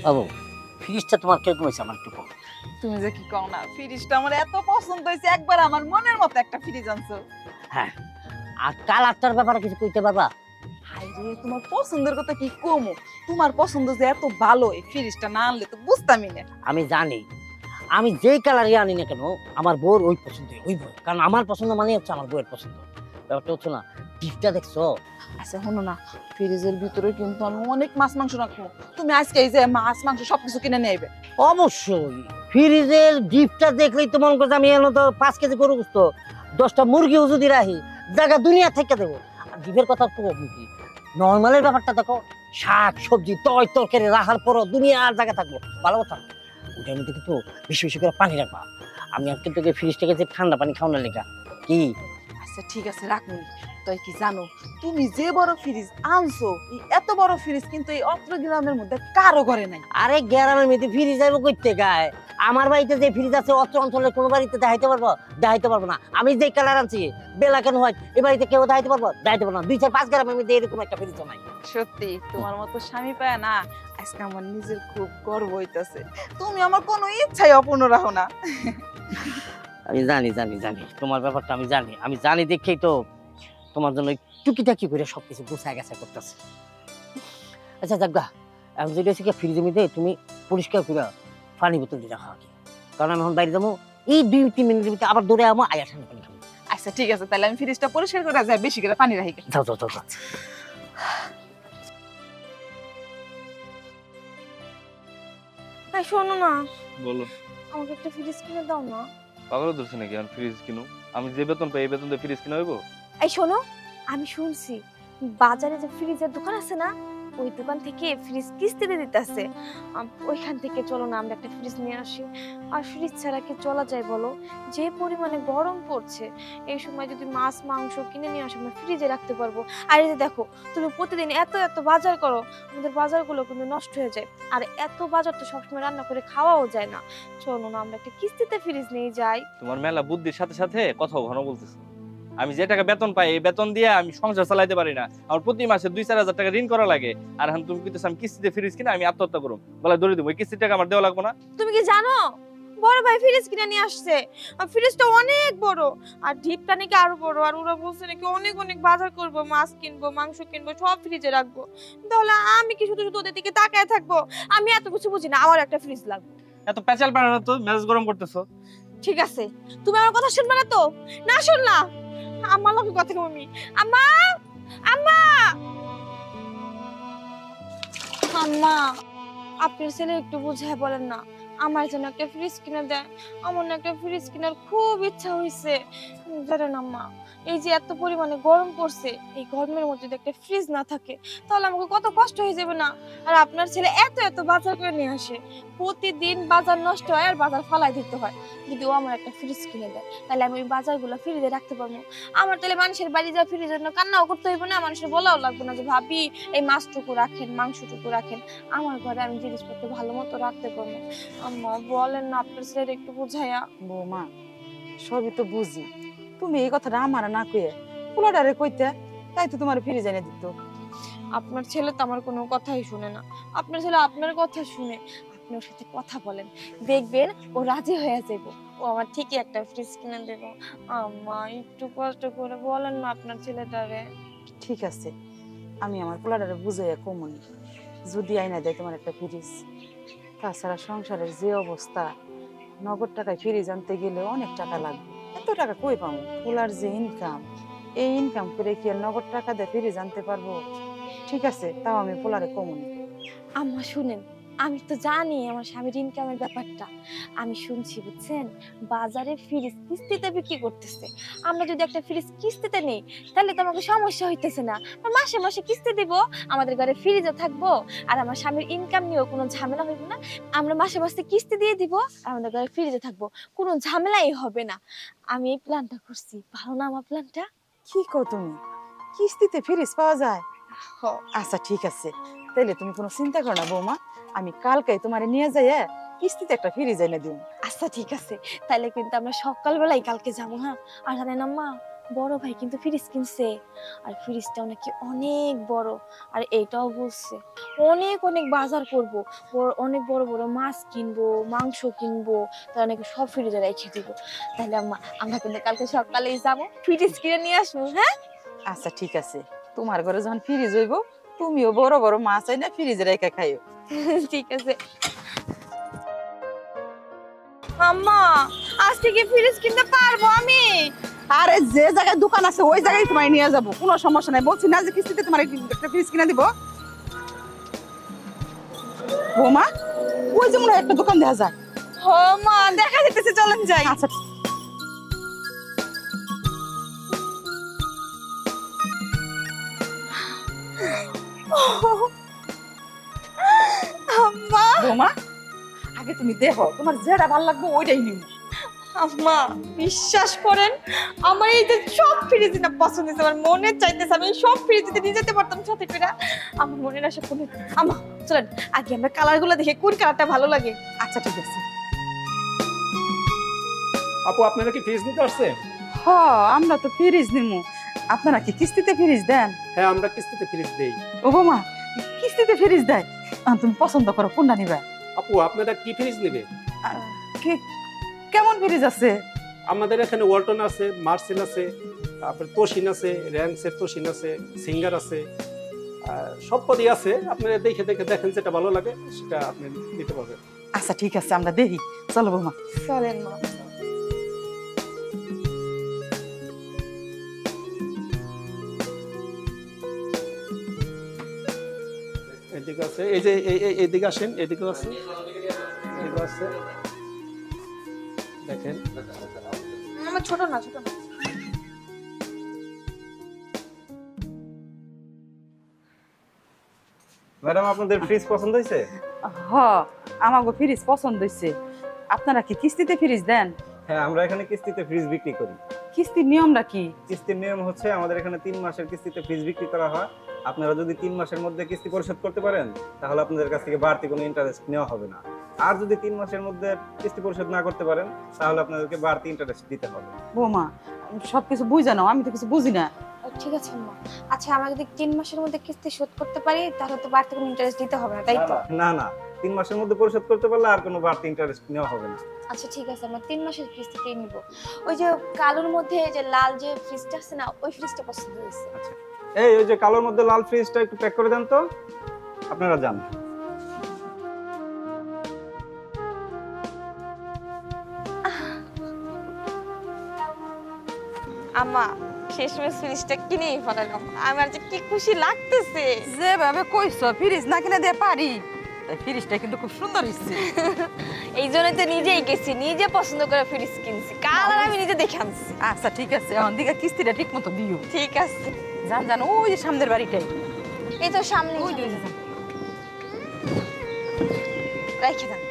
বাবু ফ্রিজটা তোমার কিরকম হয়েছে আমার একটু কম। তুমি যে কি কও না, ফ্রিজটা আমার এত পছন্দ হয়েছে, একবার আমার মনের মতো একটা ফ্রিজ আনছো। হ্যাঁ, আর কালারটার ব্যাপারে কিছু কইতে পারবা? হাইরে, তোমার পছন্দের কথা কি কমো? তোমার পছন্দ যে এত ভালো, এই ফ্রিজটা না আনলে তো বুঝতামই না। আমি জানি, আমি যেই কালারই আনি না কেন আমার বউর ওই পছন্দ হইব, কারণ আমার পছন্দ মানে হচ্ছে আমার বউয়ের পছন্দ। ব্যাপারটা হচ্ছে না, গিফটটা দেখছো? আচ্ছা শোনো না, ফ্রিজের ভিতরে কিন্তু আমি অনেক মাছ মাংস রাখবো। তুমি আজকে এই যে মাছ মাংস সবকিছু কিনে নিয়ে আইবে। অবশ্যই, ফ্রিজের গিফটটা দেখলেই তো মনে করছে আমি এনে তো 5 কেজি গরু গোস্ত 10টা মুরগিও যদি রাখি জায়গা দুনিয়া থেকে দেবো। আর গিফের কথা তো কি, নর্মালের ব্যাপারটা দেখো, শাক সবজি তরকারি রাখার পরও দুনিয়া আর জায়গা থাকবো, ভালো কথা। ওটার মধ্যে কিন্তু বেশি বেশি করে পানি রাখবা। আমি আজকে তোকে ফ্রিজ থেকে যে ঠান্ডা পানি খাওয়ানোর লেখা কি। আচ্ছা ঠিক আছে, রাখুন। তাই কি জানো, তুমি যে বড় ফ্রিজ আনছো, এই এত বড় ফ্রিজ কিন্তু এই অত্র গ্রামের মধ্যে কারো ঘরে নাই। আরে গ্রামের মধ্যে ফ্রিজ যাইবো কইতে গায়? আমার বাড়িতে যে ফ্রিজ আছে অত্র অঞ্চলের কোনো বাড়িতে দেখাইতে পারবো না। আমি যে কালার আনছি বেলা কেন হয় এই বাড়িতে কেউ দেখাইতে পারবো না। 2-4-5 গ্রামের মধ্যে এরকম একটা ফ্রিজ নাই। সত্যি তোমার মতো স্বামী পায় না, আজকে আমার নিজের খুব গর্ব হইতাছে। তুমি আমার কোনো ইচ্ছাই অপূর্ণ রাখো না। আমি জানি তোমার ব্যাপারটা আমি জানি দেখেই তো তোমার জন্য টুকিটাকি করে সবকিছু গুছায় গেছে করতেছে। আচ্ছা যাজ্ঞা, এখন যেটা হচ্ছে ফ্রিজের মধ্যে তুমি পরিষ্কার করে পানি বোতল দিয়ে রাখা, কারণ আমি এখন বাইরে যাবো, এই 2-3 মিনিটের ভিতরে আবার দৌড়ে আমো আয়া ঠান্ডা পানি খাবো। আচ্ছা ঠিক আছে, তাহলে আমি ফ্রিজটা পরিষ্কার করে যাই, বেশি করে পানি রাখি। যাও। এই শোনো না, বলো। আমাকে একটা ফ্রিজ কিনে দাও না। পাগল ধরছে নাকি আমি ফ্রিজ কিনো? আমি যে বেতন পাই এই বেতন দিয়ে ফ্রিজ কিনা হইব? এই শোনো, আমি শুনছি বাজারে যে ফ্রিজের দোকান আছে না, ওই দোকান থেকে ফ্রিজ কিস্তিতে দিতেছে। ওইখান থেকে চলো না আমরা একটা ফ্রিজ নিয়ে আসি। আর ফ্রিজ ছাড়া কি চলা যায় বলো? যে পরিমাণে গরম পড়ছে, এই সময় যদি মাছ মাংস কিনে নিয়ে আসি আমরা ফ্রিজে রাখতে পারবো। আর এই যে দেখো, তুমি প্রতিদিন এত এত বাজার করো, আমাদের বাজারগুলো কিন্তু নষ্ট হয়ে যায়। আর এত বাজার তো সবসময় রান্না করে খাওয়াও যায় না। চলো না আমরা একটা কিস্তিতে ফ্রিজ নিয়ে যাই। তোমার মেলা বুদ্ধির সাথে সাথে কথাও ঘন বলতেছে। আমি যে টাকা বেতন পাই এই বেতন দিয়ে আমি সংসার চালাইতে পারি না, আমার প্রতি মাসে 2-4 হাজার টাকা ঋণ করা লাগে। আর এখন তুমি কিন্তু আমি কিস্তিতে ফ্রিজ কিনা আমি আত্মহত্যা করব, বলে ধরে দেবো, কিস্তির টাকা আমার দেওয়া লাগবে না। তুমি কি জানো বড় ভাই ফ্রিজ কিনে নিয়ে আসছে? আর ফ্রিজটা অনেক বড়, আর ডিপটা নাকি আরো বড়। আর ওরা বলছে নাকি অনেক অনেক বাজার করব, মাছ কিনবো মাংস কিনবো সব ফ্রিজে রাখবো। তাহলে আমি কি শুধু শুধু ওদের দিকে তাকায় থাকবো? আমি এত কিছু বুঝি না, আমার একটা ফ্রিজ লাগবে। এত প্যাচাল পারে না তো, মেজাজ গরম করতেছো। ঠিক আছে, তুমি আমার কথা শুনবে না তো? না শুনলা, আমার লোকের কথা তুমি। আম্মা, আম্মা, আম্মা, আপনার ছেলে একটু বুঝায় বলেন না, আমার জন্য একটা ফ্রিজ কিনে দেয়। আমার না একটা ফ্রিজ কেনার খুব ইচ্ছা হয়েছে। জানেন আম্মা, এই যে এত পরিমাণে গরম পড়ছে, এই গরমের মধ্যে যদি একটা ফ্রিজ না থাকে তাহলে আমাকে কত কষ্ট হয়ে যাবে না? আর আপনার ছেলে এত এত বাজার করে নিয়ে আসে, প্রতিদিন বাজার নষ্ট হয় আর বাজার ফালাই দিতে হয়। যদি ও আমার একটা ফ্রিজ কিনে দেয় তাহলে আমি ওই বাজারগুলো ফ্রিজে রাখতে পারবো। আমার তাহলে মানুষের বাড়ি যা ফ্রিজের জন্য কান্নাও করতে হইব না, মানুষের বলাও লাগবে না যে ভাবি এই মাছটুকু রাখেন মাংসটুকু রাখেন। আমার ঘরে আমি জিনিসপত্র ভালো মতো রাখতে পারবো। আম্মা বলেন না আপনার ছেলের একটু বুঝাইয়া। বৌমা, সবই তো বুঝি, তুমি এই কথাটা আমার না কইয়ে পোলাটারে কইতে, তাই তো তোমার ফ্রিজ এনে দিত। আপনার ছেলে তো আমার কোনো কথাই শুনে না। আপনার ছেলে আপনার কথা শুনে, আপনি ওর সাথে কথা বলেন, দেখবেন ও রাজি হয়ে যাবে। ও আমার ঠিকই একটা ফ্রিজ কিনে দেব। আম্মা একটু কষ্ট করে বলেন না আপনার ছেলেটারে। ঠিক আছে, আমি আমার পোলাটারে বুঝাইয়া কমনি, যদি আইনা দেয় তোমার একটা ফ্রিজ। তাছাড়া সংসারের যে অবস্থা, নগদ টাকায় ফ্রিজ আনতে গেলে অনেক টাকা লাগবে। এত টাকা কই পাবো? পোলার যে ইনকাম, এই ইনকাম করে কি আর নগদ টাকা দিয়ে ফ্রিজ আনতে পারবো? ঠিক আছে, তাও আমি পোলারে কমনি। আম্মা শুনেন, আমি তো জানি আমার স্বামীর ইনকামের ব্যাপারটা। আমি শুনছি বুঝছেন, বাজারে ফ্রিজ কিস্তিতে বিক্রি করতেছে। আমরা যদি একটা ফ্রিজ কিস্তিতে নেই তাহলে তো আমাকে সমস্যা হইতেছে না। মাসে মাসে কিস্তি দিব, আমাদের ঘরে ফ্রিজও থাকবো, আর আমার স্বামীর ইনকাম নিয়েও কোনো ঝামেলা হইব না। আমরা মাসে মাসে কিস্তি দিয়ে দিব, আর আমাদের ঘরে ফ্রিজে থাকবো, কোনো ঝামেলাই হবে না। আমি এই প্ল্যানটা করছি, ভালো না আমার প্ল্যানটা? কি কও তুমি, কিস্তিতে ফ্রিজ পাওয়া যায়? আচ্ছা ঠিক আছে, তাইলে তুমি কোনো চিন্তা করো না বৌমা, আমি কালকে তোমারে নিয়ে যাই কিস্তিতে একটা ফ্রিজ এনে দিন। আচ্ছা ঠিক আছে, তাহলে কিন্তু আমরা সকালবেলায় কালকে যাবো। হ্যাঁ, আর জানেন আম্মা, বড় ভাই কিন্তু ফ্রিজ কিনছে, আর ফ্রিজটাও নাকি অনেক বড়। আর এটাও বলছে অনেক অনেক বাজার করব, অনেক বড় বড় মাছ কিনবো, মাংস কিনবো, তারা নাকি সব ফ্রিজে রেখে দিব। তাহলে আম্মা আমরা কিন্তু কালকে সকালেই যাবো, ফ্রিজ কিনে নিয়ে আসবো। হ্যাঁ আচ্ছা ঠিক আছে, তোমার ঘরে যখন ফ্রিজ হইব তুমিও বড় বড় মাছ আইনা ফ্রিজে রেখে খাইও। ঠিক আছে। আম্মা আজ থেকে ফ্রিজ কিনতে পারবো আমি? আরে যে জায়গায় দোকান আছে ওই জায়গায় তোমায় নিয়ে যাবো, কোনো সমস্যা নাই। বলছি না যে কিস্তিতে তোমার একটা ফ্রিজ কিনে দিব। বৌমা ওই যে মনে হয় একটা দোকান দেখা যায়। ও মা দেখা যেতেছে, চলেন যাই। আচ্ছা আম্মা বৌমা আগে তুমি দেখো তোমার যেটা ভালো লাগবে ওইটাই নিও। আম্মা বিশ্বাস করেন, আমার এই যে সব ফ্রিজ না পছন্দ হয়েছে, আমার মনে চাইতেছে আমি সব ফ্রিজ যদি নিয়ে যেতে পারতাম সাথে করে। আমার মনের আশা পূর্ণ হতো। আম্মা চলেন আগে আমরা কালার গুলো দেখে কোন কালারটা ভালো লাগে। আচ্ছা ঠিক আছে। আপু আপনারা কি ফ্রিজ নিতে আসছেন? হ আমরা তো ফ্রিজ নিমু, আপনারা কি কিস্তিতে ফ্রিজ দেন? হ্যাঁ আমরা কিস্তিতে ফ্রিজ দেই। ও বৌমা কিস্তিতে ফ্রিজ দেয়? তুমি পছন্দ করো কোনটা নিবা? আপু আপনারা কি ফ্রিজ নেবে? কেমন ফ্রিজ আছে? আমাদের এখানে ওয়ালটন আছে, মার্সেল আছে, তারপর তোশিন আছে, র্যাংসের তোশিন আছে, সিঙ্গার আছে, সব পদই আছে। আপনারা দেখে দেখে দেখেন যেটা ভালো লাগে সেটা আপনি নিতে পারবেন। আচ্ছা ঠিক আছে আমরা দেখি, চলো বৌমা। চলেন মা। এদিকে আছে, এই যে এইদিকে আসেন, এদিকে আছে, এদিকে আছে, দেখেন। আমার ছোট না, ছোট না। ম্যাডাম আপনাদের ফ্রিজ পছন্দ হয়েছে? হ আমাগো ফ্রিজ পছন্দ হইছে। আপনারা কি কিস্তিতে ফ্রিজ দেন? হ্যাঁ আমরা এখানে কিস্তিতে ফ্রিজ বিক্রি করি। কিস্তির নিয়মটা কি? কিস্তির নিয়ম হচ্ছে আমাদের এখানে 3 মাসের কিস্তিতে ফ্রিজ বিক্রি করা হয়। আপনারা যদি 3 মাসের মধ্যে কিস্তি পরিশোধ করতে পারেন তাহলে আপনাদের কাছ থেকে বাড়তি কোনো ইন্টারেস্ট নেওয়া হবে না। আর যদি 3 মাসের মধ্যে কিস্তি পরিশোধ না করতে পারেন তাহলে আপনাদেরকে বাড়তি ইন্টারেস্ট দিতে হবে। বৌমা সবকিছু বুঝা নাও, আমি তো কিছু বুঝি না। ঠিক আছে আম্মা। আচ্ছা আমরা যদি 3 মাসের মধ্যে কিস্তি শোধ করতে পারি তাহলে তো বাড়তি কোনো ইন্টারেস্ট দিতে হবে না, তাই তো? না না 3 মাসের মধ্যে পরিশোধ করতে পারলে আর কোনো বাড়তি ইন্টারেস্ট নেওয়া হবে না। আচ্ছা ঠিক আছে, আমরা 3 মাসের কিস্তিতেই নিব। ওই যে কালোর মধ্যে যে লাল যে ফ্রিজটা আছে না, ওই ফ্রিজটা পছন্দ হয়েছে। আচ্ছা ওই যে কালোর মধ্যে লাল ফ্রিজটা একটু প্যাক করে দেন তো, আপনারা যান। আম্মা শেষমেশ ফ্রিজটা কিনেই ফেলালাম, আমার যে কি খুশি লাগতেছে। যেভাবে কইছো ফ্রিজ না কিনে দিয়ে পারি, তাই ফ্রিজটা কিন্তু খুব সুন্দর হইছে। এই জন্যই তো নিজেই গেছি, নিজে পছন্দ করে ফ্রিজ কিনছি, কালার আমি নিজে দেখে আনছি। আচ্ছা ঠিক আছে, এখন দিকে কিস্তিটা ঠিক মতো দিও। ঠিক আছে। জান জান ওই যে সামনের বাড়িটাই, এই তো সামনে ওই যে রেখে দেন।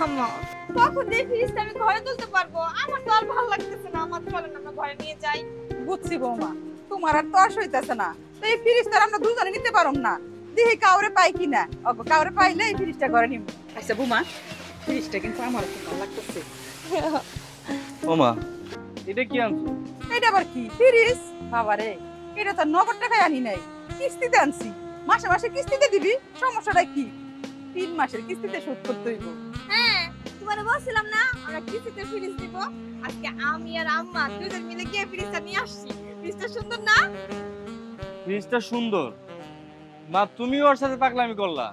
আম্মা কখন যে ফ্রিজটা আমি ঘরে তুলতে পারবো? আমার তো আর ভালো লাগতেছে না। আমার চলেন আমরা ঘরে নিয়ে যাই। বুঝছি বৌমা, তোমার আর তর্স হইতেছে না, তো এই ফ্রিজটা আমরা দুজনে নিতে পারুম না। দেখি কাউরে পাই কিনা, কাউরে পাইলে এই ফ্রিজটা ঘরে নিব। আচ্ছা বৌমা ফ্রিজটা কিন্তু আমার খুব ভালো লাগতেছে। ওমা এটা কি আনছো? এটা আবার কি ফ্রিজ? বাবারে এটা তো নগদ টাকায় আনি নাই, কিস্তিতে আনছি। মাসে মাসে কিস্তিতে দিবি, সমস্যাটা কি? 3 মাসের কিস্তিতে শোধ করতে হইব। হ্যাঁ তোমারে বলছিলাম না আমরা কিস্তিতে ফ্রিজ দিব। আজকে আমি আর আম্মা দুজন মিলে গিয়ে ফ্রিজটা নিয়ে আসছি। ফ্রিজটা সুন্দর না? ফ্রিজটা সুন্দর। মা তুমি ওর সাথে পাগলামি করলা।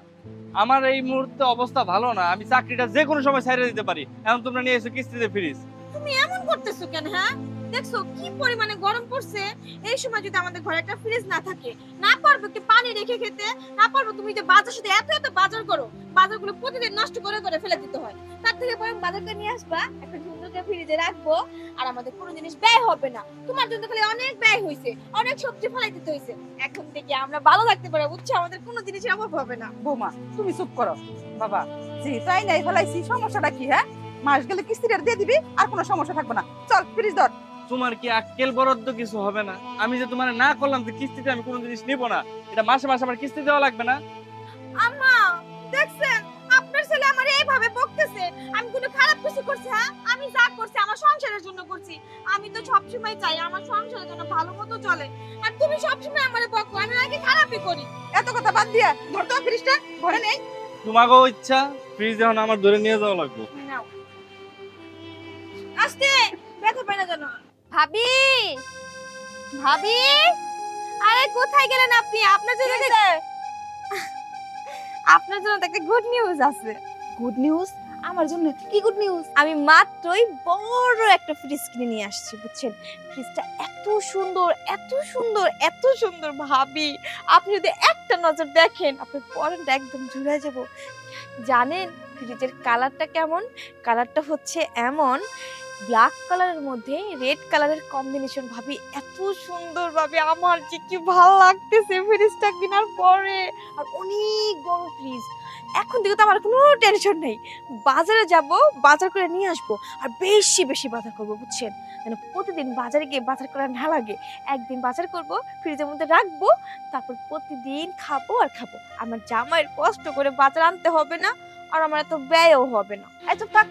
আমার এই মুহূর্তে অবস্থা ভালো না, আমি চাকরিটা যে কোনো সময় ছাইড়া দিতে পারি। এখন তোমরা নিয়ে এসো কিস্তিতে ফ্রিজ। তুমি এমন করতেছো কেন? হ্যাঁ দেখছো কি পরিমাণে গরম পড়ছে। এই সময় যদি আমাদের ঘরে একটা ফ্রিজ না থাকে, না পারবো কি পানি রেখে খেতে, না পারবো তুমি যে বাজার সাথে এত এত বাজার করো, বাজারগুলো প্রতিদিন নষ্ট করে করে ফেলে দিতে হয়। তার থেকে বরং বাজারটা নিয়ে আসবা, একটা সুন্দর করে ফ্রিজে রাখবো, আর আমাদের কোনো জিনিস ব্যয় হবে না। তোমার জন্য খালি অনেক ব্যয় হয়েছে, অনেক সবজি ফেলাই দিতে হয়েছে। এখন থেকে আমরা ভালো থাকতে পারবো, বুঝছো? আমাদের কোনো জিনিসের অভাব হবে না। বৌমা তুমি চুপ করো। বাবা জি তাই নাই ফেলাইছি, সমস্যাটা কি? হ্যাঁ মাস গেলে কিস্তিটা দিয়ে দিবি, আর কোনো সমস্যা থাকবে না। চল ফ্রিজ ধর। তোমার কি আক্কেল বরাদ্দ কিছু হবে না? আমি যে তোমার না করলাম যে কিস্তিতে আমি কোনো জিনিস নিব না, এটা মাসে মাসে আমার কিস্তি দেওয়া লাগবে না? আম্মা দেখছেন আপনার ছেলে আমার এইভাবে বকতেছে, আমি কোনো খারাপ কিছু করছি? হ্যাঁ, আমি যা করছি আমার সংসারের জন্য করছি। আমি তো সবসময় চাই আমার সংসারের জন্য ভালো মতো চলে, আর তুমি সবসময় আমারে বকো, আমি নাকি খারাপই করি। এত কথা বাদ দিয়া ধর তো ফ্রিজটা ঘরে নেই। তোমাকেও ইচ্ছা ফ্রিজ এখন আমার ধরে নিয়ে যাওয়া লাগবে। নাও আস্তে, ব্যথা পায় না জানো। ভাবি, ভাবি, আরে কোথায় গেলেন আপনি? আপনার জন্য আপনার জন্য তো একটা গুড নিউজ আছে। Good news? আমার জন্য কি গুড নিউজ? আমি মাত্রই বড় একটা ফ্রিজ কিনে নিয়ে আসছি, বুঝছেন? ফ্রিজটা এত সুন্দর, এত সুন্দর, এত সুন্দর ভাবি, আপনি যদি একটা নজর দেখেন আপনার পরনটা একদম জুড়ে যাব। জানেন ফ্রিজের কালারটা কেমন? কালারটা হচ্ছে এমন, ব্ল্যাক কালারের মধ্যে রেড কালারের কম্বিনেশন। ভাবি এত সুন্দর, ভাবি আমার যে কি ভালো লাগতেছে ফ্রিজটা কেনার পরে। আর অনেক বড় ফ্রিজ, এখন থেকে তো আমার কোনো টেনশন নেই। বাজারে যাব, বাজার করে নিয়ে আসবো, আর বেশি বেশি বাজার করবো, বুঝছেন? যেন প্রতিদিন বাজারে গিয়ে বাজার করা না লাগে। একদিন বাজার করব, ফ্রিজের মধ্যে রাখবো, তারপর প্রতিদিন খাবো আর খাবো। আমার জামাইয়ের কষ্ট করে বাজার আনতে হবে না, আর আমার এত ব্যয়ও হবে না। এত থাক,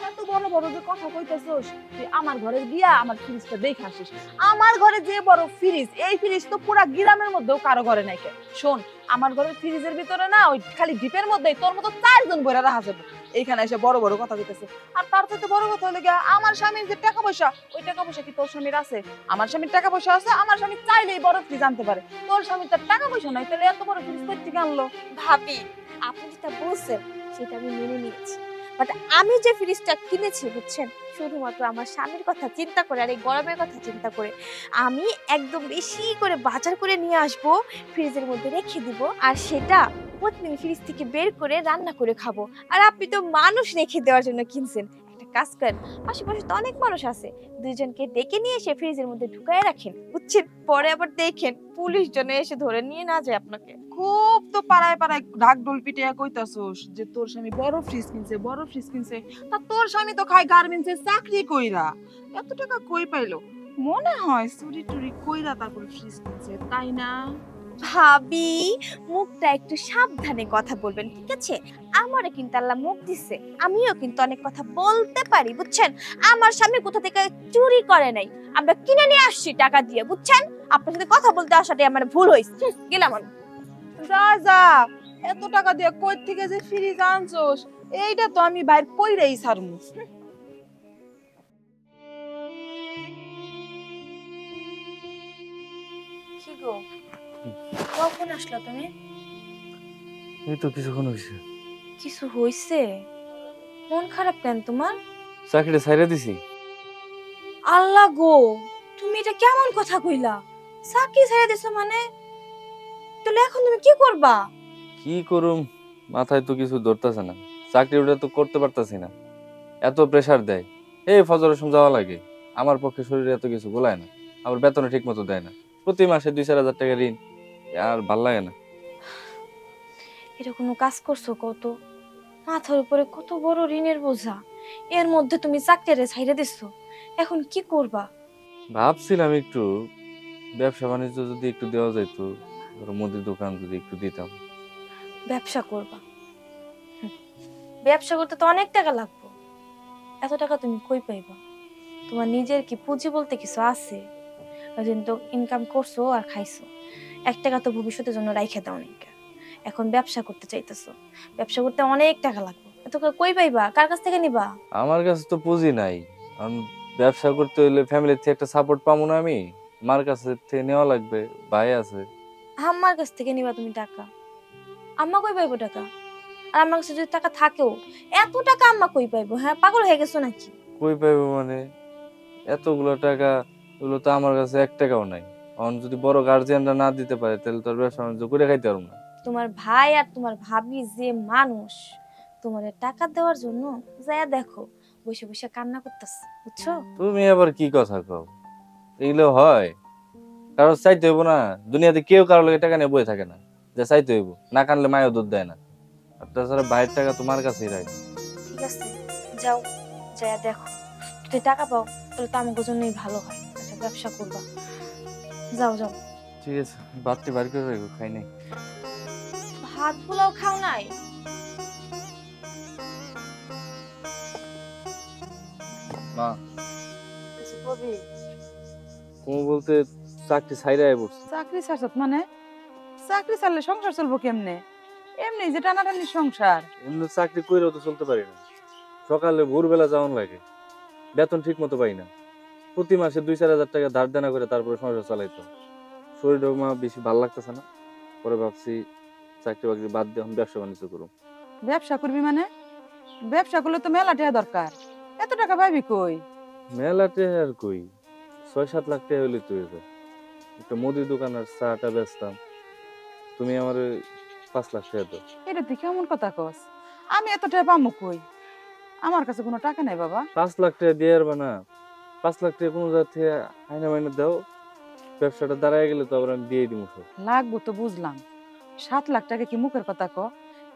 এত বড় বড় যে কথা কইতেছস, তুই আমার ঘরে গিয়া আমার ফ্রিজটা দেখে আসিস। আমার ঘরে যে বড় ফ্রিজ, এই ফ্রিজ তো পুরা গ্রামের মধ্যেও কারো ঘরে নাই। শোন, আমার ঘরের ফ্রিজের ভিতরে না ওই খালি ডিপের মধ্যেই তোর মতো 4 জন বইরা রাখা যাবে। এইখানে এসে বড় বড় কথা কইতেছে। আর তার থেকে বড় কথা হলো গিয়া আমার স্বামীর যে টাকা পয়সা, ওই টাকা পয়সা কি তোর স্বামীর আছে? আমার স্বামীর টাকা পয়সা আছে, আমার স্বামী চাইলেই বড় ফ্রিজ আনতে পারে। তোর স্বামীর তার টাকা পয়সা নাই, তাহলে এত বড় ফ্রিজ কই থেকে আনলো? ভাবি আপনি যেটা বলছেন সেটা আমি মেনে নিয়েছি, বাট আমি যে ফ্রিজটা কিনেছি, বুঝছেন, শুধুমাত্র আমার স্বামীর কথা চিন্তা করে আর এই গরমের কথা চিন্তা করে। আমি একদম বেশি করে বাজার করে নিয়ে আসব, ফ্রিজের মধ্যে রেখে দিব, আর সেটা প্রতিদিন ফ্রিজ থেকে বের করে রান্না করে খাবো। আর আপনি তো মানুষ রেখে দেওয়ার জন্য কিনছেন, একটা কাজ করেন, আশেপাশে তো অনেক মানুষ আছে, দুইজনকে ডেকে নিয়ে এসে ফ্রিজের মধ্যে ঢুকায় রাখেন, বুঝছেন? পরে আবার দেখেন পুলিশ জনে এসে ধরে নিয়ে না যায় আপনাকে। খুব তো পাড়ায় পাড়ায় ঢাক ঢোল পিটিয়া কইতাছস যে তোর স্বামী বড় ফ্রিজ কিনছে, বড় ফ্রিজ কিনছে। তা তোর স্বামী তো খায় গার্মেন্টসে চাকরি কইরা, এত টাকা কই পাইলো? মনে হয় চুরি টুরি কইরা তারপর ফ্রিজ কিনছে, তাই না? ভাবি মুখটা একটু সাবধানে কথা বলবেন, ঠিক আছে? আমারও কিন্তু আল্লাহ মুখ দিছে, আমিও কিন্তু অনেক কথা বলতে পারি, বুঝছেন? আমার স্বামী কোথা থেকে চুরি করে নাই, আমরা কিনে নিয়ে আসছি টাকা দিয়ে, বুঝছেন? আপনার সাথে কথা বলতে আসাটাই আমার ভুল হয়েছে। গেলাম আমি। যা যা, এত টাকা দিয়ে কই থেকে যে ফ্রিজ আনছস, এইটা তো আমি বাইর কইরাই ছাড়মু। কি গো, কখন আসলো তুমি? এই তো কিছুক্ষণ হয়েছে। কিছু হইছে? মন খারাপ কেন তোমার? চাকরিটা ছাইড়া দিছি। আল্লাহ গো, তুমি এটা কেমন কথা কইলা? চাকরি ছেড়ে দিছো মানে? তাহলে এখন তুমি কি করবা? কি করুম, মাথায় তো কিছু ধরতেছে না। চাকরিটা তো করতে পারতাছি না, এত প্রেসার দেয়। এই ফজরের সময় যাওয়া লাগে, আমার পক্ষে শরীরে এত কিছু গোলায় না। আবার বেতনে ঠিক মতো দেয় না, প্রতি মাসে 2-4 হাজার টাকা ঋণ, আর ভাল লাগে না। এটা কোনো কাজ করছো? কত মাথার উপরে কত বড় ঋণের বোঝা, এর মধ্যে তুমি চাকরিটা ছাইড়া দিছো, এখন কি করবা? ভাবছিলাম একটু ব্যবসা বাণিজ্য যদি একটু দেওয়া যেত, ধরো মুদির দোকান যদি একটু দিতাম। ব্যবসা করবা? ব্যবসা করতে তো অনেক টাকা লাগবে, এত টাকা তুমি কই পাইবা? তোমার নিজের কি পুঁজি বলতে কিছু আছে? তো ইনকাম করছো আর খাইছো, 1 টাকা তো ভবিষ্যতের জন্য রাইখা দাও নাকি? এখন ব্যবসা করতে চাইতেছো, ব্যবসা করতে অনেক টাকা লাগবে, এত টাকা কই পাইবা? কার কাছ থেকে নিবা? আমার কাছে তো পুঁজি নাই, কারণ ব্যবসা করতে হইলে ফ্যামিলির থেকে একটা সাপোর্ট পাবো না। আমি মার কাছ থেকে নেওয়া লাগবে, ভাই আছে। আম্মার কাছ থেকে নিবা তুমি টাকা? আম্মা কই পাইবো টাকা? আর আমার কাছে যদি টাকা থাকেও, এত টাকা আম্মা কই পাইবো? হ্যাঁ, পাগল হয়ে গেছো নাকি? কই পাইবো মানে? এতগুলো টাকা, ওগুলো তো আমার কাছে 1 টাকাও নাই। এখন যদি বড় গার্জিয়ানরা না দিতে পারে, তাহলে তোর ব্যবসা বাণিজ্য করে খাইতে পারবো না। তোমার ভাই আর তোমার ভাবি যে মানুষ, তোমার টাকা দেওয়ার জন্য যায় দেখো বসে বসে কান্না করতেছে, বুঝছো? তুমি আবার কি কথা কও? এগুলো হয়? কারো চাইতে হইব না, দুনিয়াতে কেউ কারো লাগে টাকা নিয়ে বয়ে থাকে না, যে চাইতে হইব। না কানলে মায়েও দুধ দেয় না। আর তাছাড়া ভাইয়ের টাকা তোমার কাছেই রাখবে। ঠিক আছে, যাও যায় দেখো। যদি টাকা পাও তাহলে তো আমার জন্যই ভালো হয়, একটা ব্যবসা করবা। যাও যাও। ঠিক আছে, বাড়তি বাড়ি করে রাখো, খাই নাই। ভাত পোলাও খাও নাই? মা কিছু কবি? কোন বলতে চাকরি ছাইরাই পড়ছি। চাকরি ছাড়ছত মানে? চাকরি ছাড়লে সংসার চলবো কেমনে? এমনি যে টানাটানি সংসার। এমনি চাকরি কইরেও তো চলতে পারি না। সকালে ভোরবেলা যাওয়ান লাগে, বেতন ঠিক মতো পাই না। প্রতি মাসে 2-4 হাজার টাকা ধার দেনা করে তারপরে সংসার চালাইতো। শরীরও মা বেশি ভালো লাগতেছে না। পরে ভাবছি চাকরি বাকরি বাদ দিয়ে এখন ব্যবসা বাণিজ্য করবো। ব্যবসা করবি মানে? ব্যবসা করলে তো মেলা টাকা দরকার, এত টাকা পাবি কই? মেলাতে আর কই, 6-7 লাখ টাকা হইলে তো হয়ে যায়। একটা মুদির দোকান আর চাটা বেচতাম, তুমি আমার 5 লাখ টাকা দাও। এটা তুই কেমন কথা কস? আমি এত টাকা পাবো কই? আমার কাছে কোনো টাকা নাই বাবা। 5 লাখ টাকা দিয়ে পারবা না? 5 লাখ টাকা কোনো জায়গা থেকে আইনা মাইনা দাও, ব্যবসাটা দাঁড়ায় গেলে তো আবার আমি দিয়ে দিব সব। লাগবো তো বুঝলাম, 7 লাখ টাকা কি মুখের কথা ক?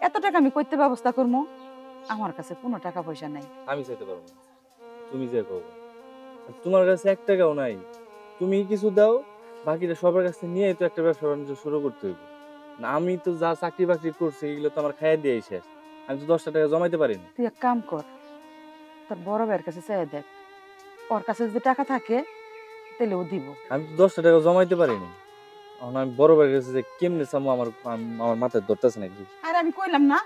এত টাকা আমি কইতে ব্যবস্থা করবো? আমার কাছে কোনো টাকা পয়সা নাই। আমি চাইতে পারবো না, তুমি যে কবে। তোমার কাছে 1 টাকাও নাই, তুমি কিছু দাও, বাকিটা সবার কাছে নিয়ে তো একটা ব্যবসা বাণিজ্য শুরু করতে হইবে না। আমি তো যা চাকরি বাকরি করছি এগুলো তো আমার খাইয়ে দিয়ে শেষ, আমি তো 10টা টাকা জমাইতে পারি না। তুই এক কাম কর, তোর বড় ভাইয়ের কাছে চাই দেখ, ওর কাছে যদি টাকা থাকে তাহলে ও দিব। আমি তো 10টা টাকা জমাইতে পারি না, এখন আমি বড় ভাইয়ের কাছে যে কেমনে চামো আমার মাথায় ধরতেছে না কিছু। আর আমি কইলাম না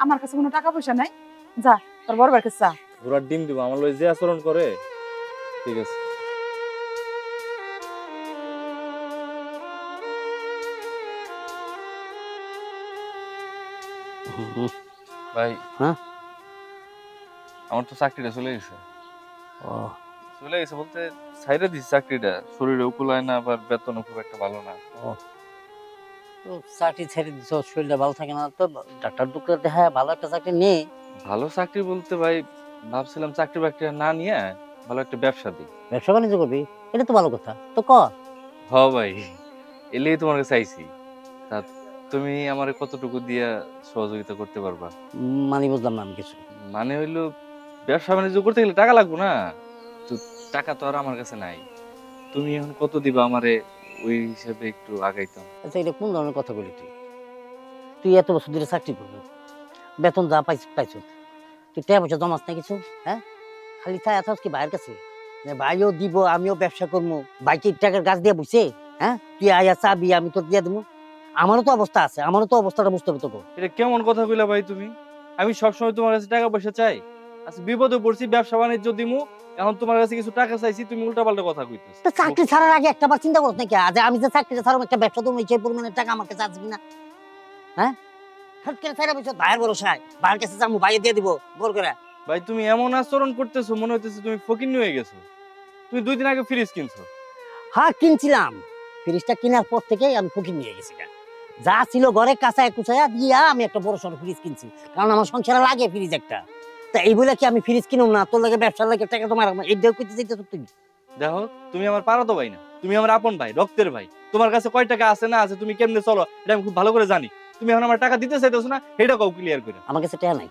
আমার কাছে কোনো টাকা পয়সা নাই, যা তোর বড় ভাইয়ের কাছে চা। ঘোড়ার ডিম দিব, আমার লই যে আচরণ করে। ঠিক আছে। ভাই হ্যাঁ? আমার তো চাকরিটা চলে গেছে। ও চলে গেছে বলতে ছাইরে দিছি চাকরিটা, শরীরে কুলায় না, আবার বেতনও খুব একটা ভালো না। তো চাকরি ছেড়ে দিছ, শরীরটা ভালো থাকে না তো ডাক্তার ডুক্তার দেখা ভালো একটা চাকরি নেই। ভালো চাকরি বলতে ভাই ভাবছিলাম চাকরি বাকরি না নিয়ে ভালো একটা ব্যবসা দিই। ব্যবসা বাণিজ্য করবি, এটা তো ভালো কথা, তো কর। হ ভাই, এলেই তোমার কাছে আইছি। তা তুমি আমার কতটুকু দিয়া সহযোগিতা করতে পারবা? মানে বুঝলাম না আমি কিছু। মানে হইলো ব্যবসা বাণিজ্য করতে গেলে টাকা লাগবে না তো, টাকা তো আর আমার কাছে নাই। তুমি এখন কত দিবা আমারে, ওই হিসাবে একটু আগাইতাম। আচ্ছা, এটা কোন ধরনের কথা বলি তুই? তুই এত বছর ধরে চাকরি করবি, বেতন যা পাইছ, তুই টাকা পয়সা জমাস না কিছু? হ্যাঁ, খালি চাই আসাস কি ভাইয়ের কাছে যে ভাইও দিব আমিও ব্যবসা করবো? বাইকে টাকার গাছ দিয়ে বুঝছে? হ্যাঁ, তুই আয়া চাবি আমি তোর দিয়ে দেবো? আমারও তো অবস্থা আছে, আমারও তো অবস্থাটা বুঝতে হবে তোকে। এটা কেমন কথা কইলা ভাই তুমি? আমি সবসময় তোমার কাছে টাকা পয়সা চাই? আচ্ছা বিপদে পড়ছি, ব্যবসা বাণিজ্য দিমু, এখন তোমার কাছে কিছু টাকা চাইছি, তুমি উল্টাপাল্টা কথা কইতেছ। তো চাকরি ছাড়ার আগে একটা বার চিন্তা করছ নাকি যে আমি যে চাকরিটা ছাড়াবো একটা ব্যবসা তুমি সেই পরিমাণের টাকা আমার কাছে আসবে না? হ্যাঁ, হট করে ছাড়া বলছো ভাইয়ের ভরসায়, ভাইয়ের কাছে যাবো, ভাইয়ে দিয়ে দিব বর করে। ভাই তুমি এমন আচরণ করতেছো, মনে হইতেছে তুমি ফকিন্নি হয়ে গেছো। তুমি 2 দিন আগে ফ্রিজ কিনছো। হ্যাঁ কিনছিলাম, ফ্রিজটা কেনার পর থেকেই আমি ফকির নিয়ে গেছি। যা ছিল ঘরে কাঁচায় কুচায়া দিয়া আমি একটা বড় সড়ো ফ্রিজ কিনছি, কারণ আমার সংসারে লাগে ফ্রিজ একটা। তা এই বলে কি আমি ফ্রিজ কিনুম না? তোর লাগে ব্যবসার লাগে টাকা তোমার এই দেও করতে চাইতেছ তুমি? দেখো তুমি আমার পাড়াতো ভাই না, তুমি আমার আপন ভাই, রক্তের ভাই। তোমার কাছে কয় টাকা আছে না আছে, তুমি কেমনে চলো এটা আমি খুব ভালো করে জানি। তুমি এখন আমার টাকা দিতে চাইতেছো না, এটা কও ক্লিয়ার করে। আমার কাছে টাকা নাই,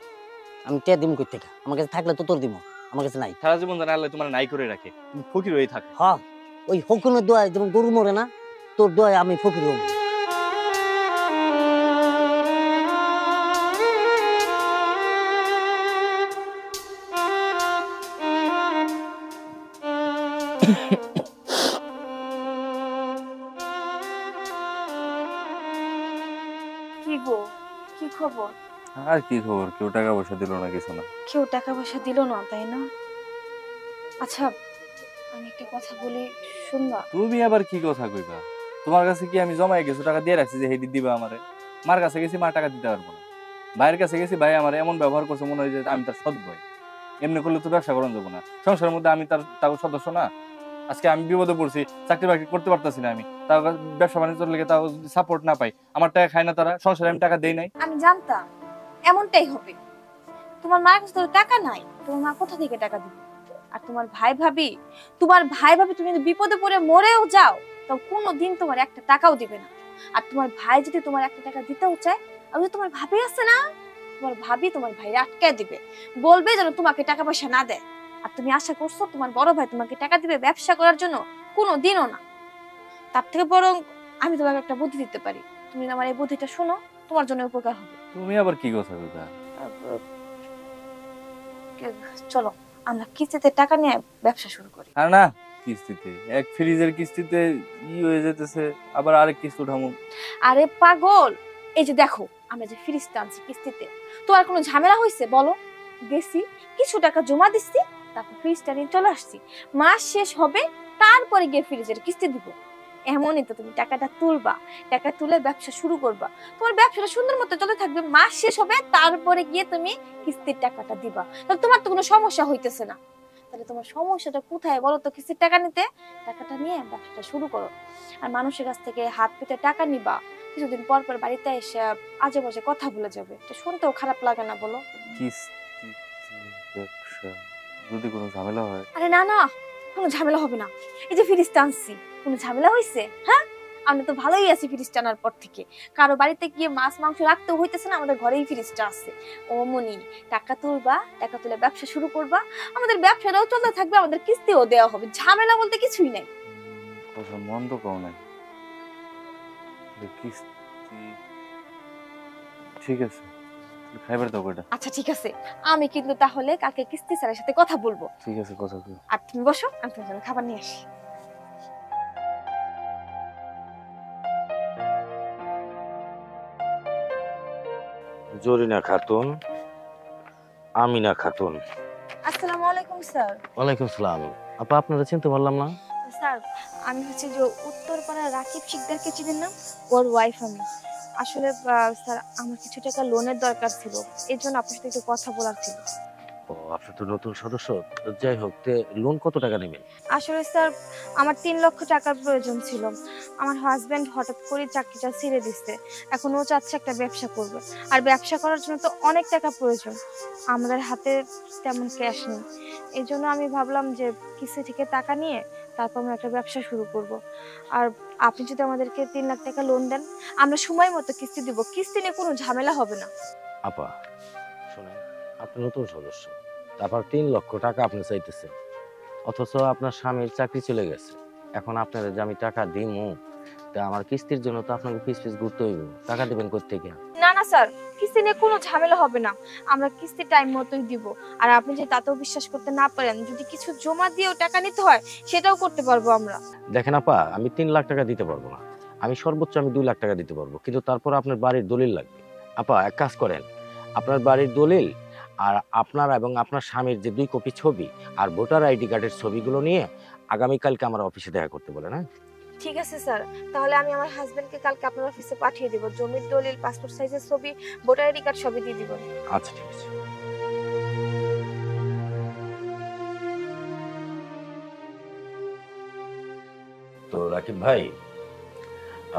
আমি টাকা দিম কই থেকে? আমার কাছে থাকলে তো তোর দিব, আমার কাছে নাই। সারা জীবন জানা আল্লাহ তোমার নাই করে রাখে, তুমি ফকির হয়ে থাকে। হ্যাঁ, ওই হকুনের দোয়ায় যেমন গরু মরে না, তোর দোয়ায় আমি ফকির হব। কি গো, কি খবর? আর কি খবর, কেউ টাকা পয়সা দিল না, কিছু না। কেউ টাকা পয়সা দিল না, তাই না? আচ্ছা আমি একটা কথা বলি, শুনবা? তুমি আবার কি কথা কইবা? তোমার কাছে কি আমি জমাই কিছু টাকা দিয়ে রাখছি যে হেডি দিবা আমারে? মার কাছে গেছি, মা টাকা দিতে পারবো না। ভাইয়ের কাছে গেছি, ভাই আমার এমন ব্যবহার করছে মনে হয় যে আমি তার সৎ ভাই। এমনি করলে তো ব্যবসা করানো যাবো না, সংসারের মধ্যে আমি তার সদস্য না। আজকে আমি বিপদে পড়ছি, চাকরি বাকরি করতে পারতেছি না, আমি তাও ব্যবসা বাণিজ্য লেগে তাও সাপোর্ট না পাই, আমার টাকা খায় না তারা, সংসারে আমি টাকা দেই নাই। আমি জানতাম এমনটাই হবে। তোমার মায়ের কাছে তো টাকা নাই, তোমার মা কোথা থেকে টাকা দিবে? আর তোমার ভাই ভাবি তুমি যদি বিপদে পড়ে মরেও যাও তো কোনোদিন তোমার একটা টাকাও দিবে না। আর তোমার ভাই যদি তোমার একটা টাকা দিতেও চায়, আর তোমার ভাবি আছে না, তোমার ভাবি তোমার ভাইরে আটকায় দিবে, বলবে যেন তোমাকে টাকা পয়সা না দেয়। আর তুমি আশা করছো তোমার বড় ভাই তোমাকে টাকা দিবে ব্যবসা করার জন্য? কোনো দিনও না। তার থেকে বরং আমি তোমাকে একটা বুদ্ধি দিতে পারি, তুমি আমার এই বুদ্ধিটা শোনো, তোমার জন্য উপকার হবে। তুমি আবার কি কথা কইতা? চলো আমরা কিস্তিতে টাকা নিয়ে ব্যবসা শুরু করি। আর না, কিস্তিতে এক ফ্রিজের কিস্তিতে হয়ে যেতেছে, আবার আরেক কিস্তি উঠামু। আরে পাগল, এই যে দেখো আমরা যে ফ্রিজটা আনছি কিস্তিতে, তোমার কোনো ঝামেলা হয়েছে বলো? গেছি কিছু টাকা জমা দিচ্ছি, তারপর ফ্রিজটা নিয়ে চলে আসছি, মাস শেষ হবে তারপরে গিয়ে ফ্রিজের কিস্তি দিব। এমনই তো তুমি টাকাটা তুলবা, টাকা তুলে ব্যবসা শুরু করবা, তোমার ব্যবসাটা সুন্দর মতো চলতে থাকবে, মাস শেষ হবে তারপরে গিয়ে তুমি কিস্তির টাকাটা দিবা। তাহলে তোমার তো কোনো সমস্যা হইতেছে না। তাহলে তোমার সমস্যাটা কোথায় বলো তো? কিস্তির টাকা নিতে, টাকাটা নিয়ে ব্যবসাটা শুরু করো। আর মানুষের কাছ থেকে হাত পেতে টাকা নিবা, কিছুদিন পর পর বাড়িতে এসে আজে বাজে কথা বলে যাবে, এটা শুনতেও খারাপ লাগে না বলো? কিস্তিতে ব্যবসা যদি কোনো ঝামেলা হয়? আরে না না, কোনো ঝামেলা হবে না। এই যে ফ্রিজটা আনছি, কোনো ঝামেলা হয়েছে? হ্যাঁ, আমরা তো ভালোই আছি ফ্রিজটা আনার পর থেকে। কারো বাড়িতে গিয়ে মাছ মাংস রাখতেও হইতেছে না, আমাদের ঘরেই ফ্রিজটা আছে। ও মনি, টাকা তুলবা, টাকা তুলে ব্যবসা শুরু করবা, আমাদের ব্যবসাটাও চলতে থাকবে, আমাদের কিস্তিও দেওয়া হবে, ঝামেলা বলতে কিছুই নাই। কথা মন্দ কও না, কিস্তি ঠিক আছে, খাইবার দাও কয়টা। আচ্ছা ঠিক আছে, আমি কিন্তু তাহলে কালকে কিস্তি স্যারের সাথে কথা বলবো। ঠিক আছে, কথা কই। আর তুমি বসো, আমি তোমার জন্য খাবার নিয়ে আসি। জরিনা খাতুন, আমিনা খাতুন। আসসালামু আলাইকুম স্যার। ওয়ালাইকুম সালাম। আপা আপনারা চিনতে পারলাম না। স্যার আমি হচ্ছে যে উত্তরপাড়া রাকিব শিকদারকে চিনেন না, ওর ওয়াইফ আমি। আসলে স্যার আমার কিছু টাকা লোনের দরকার ছিল, এর জন্য আপনার সাথে একটু কথা বলার ছিল। ও, আপনি তো নতুন সদস্য। তো যাই হোক, লোন কত টাকা নেবেন? আসলে স্যার আমার 3 লক্ষ টাকার প্রয়োজন ছিল। আমার হাজবেন্ড হঠাৎ করে চাকরিটা ছেড়ে দিচ্ছে, এখন ও চাচ্ছে একটা ব্যবসা করবে, আর ব্যবসা করার জন্য তো অনেক টাকা প্রয়োজন, আমাদের হাতে তেমন ক্যাশ নেই। এই জন্য আমি ভাবলাম যে কিস্তি থেকে টাকা নিয়ে তারপর আমরা একটা ব্যবসা শুরু করব। আর আপনি যদি আমাদেরকে 3 লাখ টাকা লোন দেন, আমরা সময় মতো কিস্তি দিব, কিস্তি নিয়ে কোনো ঝামেলা হবে না। আপা শোনেন, আপনি নতুন সদস্য, তারপর 3 লক্ষ টাকা আপনি চাইতেছেন, অথচ আপনার স্বামীর চাকরি চলে গেছে। এখন আপনারা যে আমি টাকা দিমু, তা আমার কিস্তির জন্য তো আপনাকে পিস পিস ঘুরতে হইব, টাকা দেবেন কোত্থেকে? না না স্যার, কিস্তি নিয়ে কোনো ঝামেলা হবে না, আমরা কিস্তি টাইম মতোই দিব। আর আপনি যে তাতেও বিশ্বাস করতে না পারেন, যদি কিছু জমা দিয়েও টাকা নিতে হয় সেটাও করতে পারবো আমরা। দেখেন আপা, আমি 3 লাখ টাকা দিতে পারবো না, আমি সর্বোচ্চ 2 লাখ টাকা দিতে পারবো, কিন্তু তারপর আপনার বাড়ির দলিল লাগবে। আপা এক কাজ করেন, আপনার বাড়ির দলিল আর আপনার এবং আপনার স্বামীর যে 2 কপি ছবি আর ভোটার আইডি কার্ডের ছবিগুলো নিয়ে আগামীকালকে আমার অফিসে দেখা করতে বলেন। হ্যাঁ ঠিক আছে স্যার, তাহলে আমি আমার হাজবেন্ডকে কালকে আপনার অফিসে পাঠিয়ে দিব, জমির দলিল, পাসপোর্ট সাইজের ছবি, ভোটার আইডি কার্ড সবই দিয়ে দিব। আচ্ছা ঠিক আছে। তো রাকিব ভাই,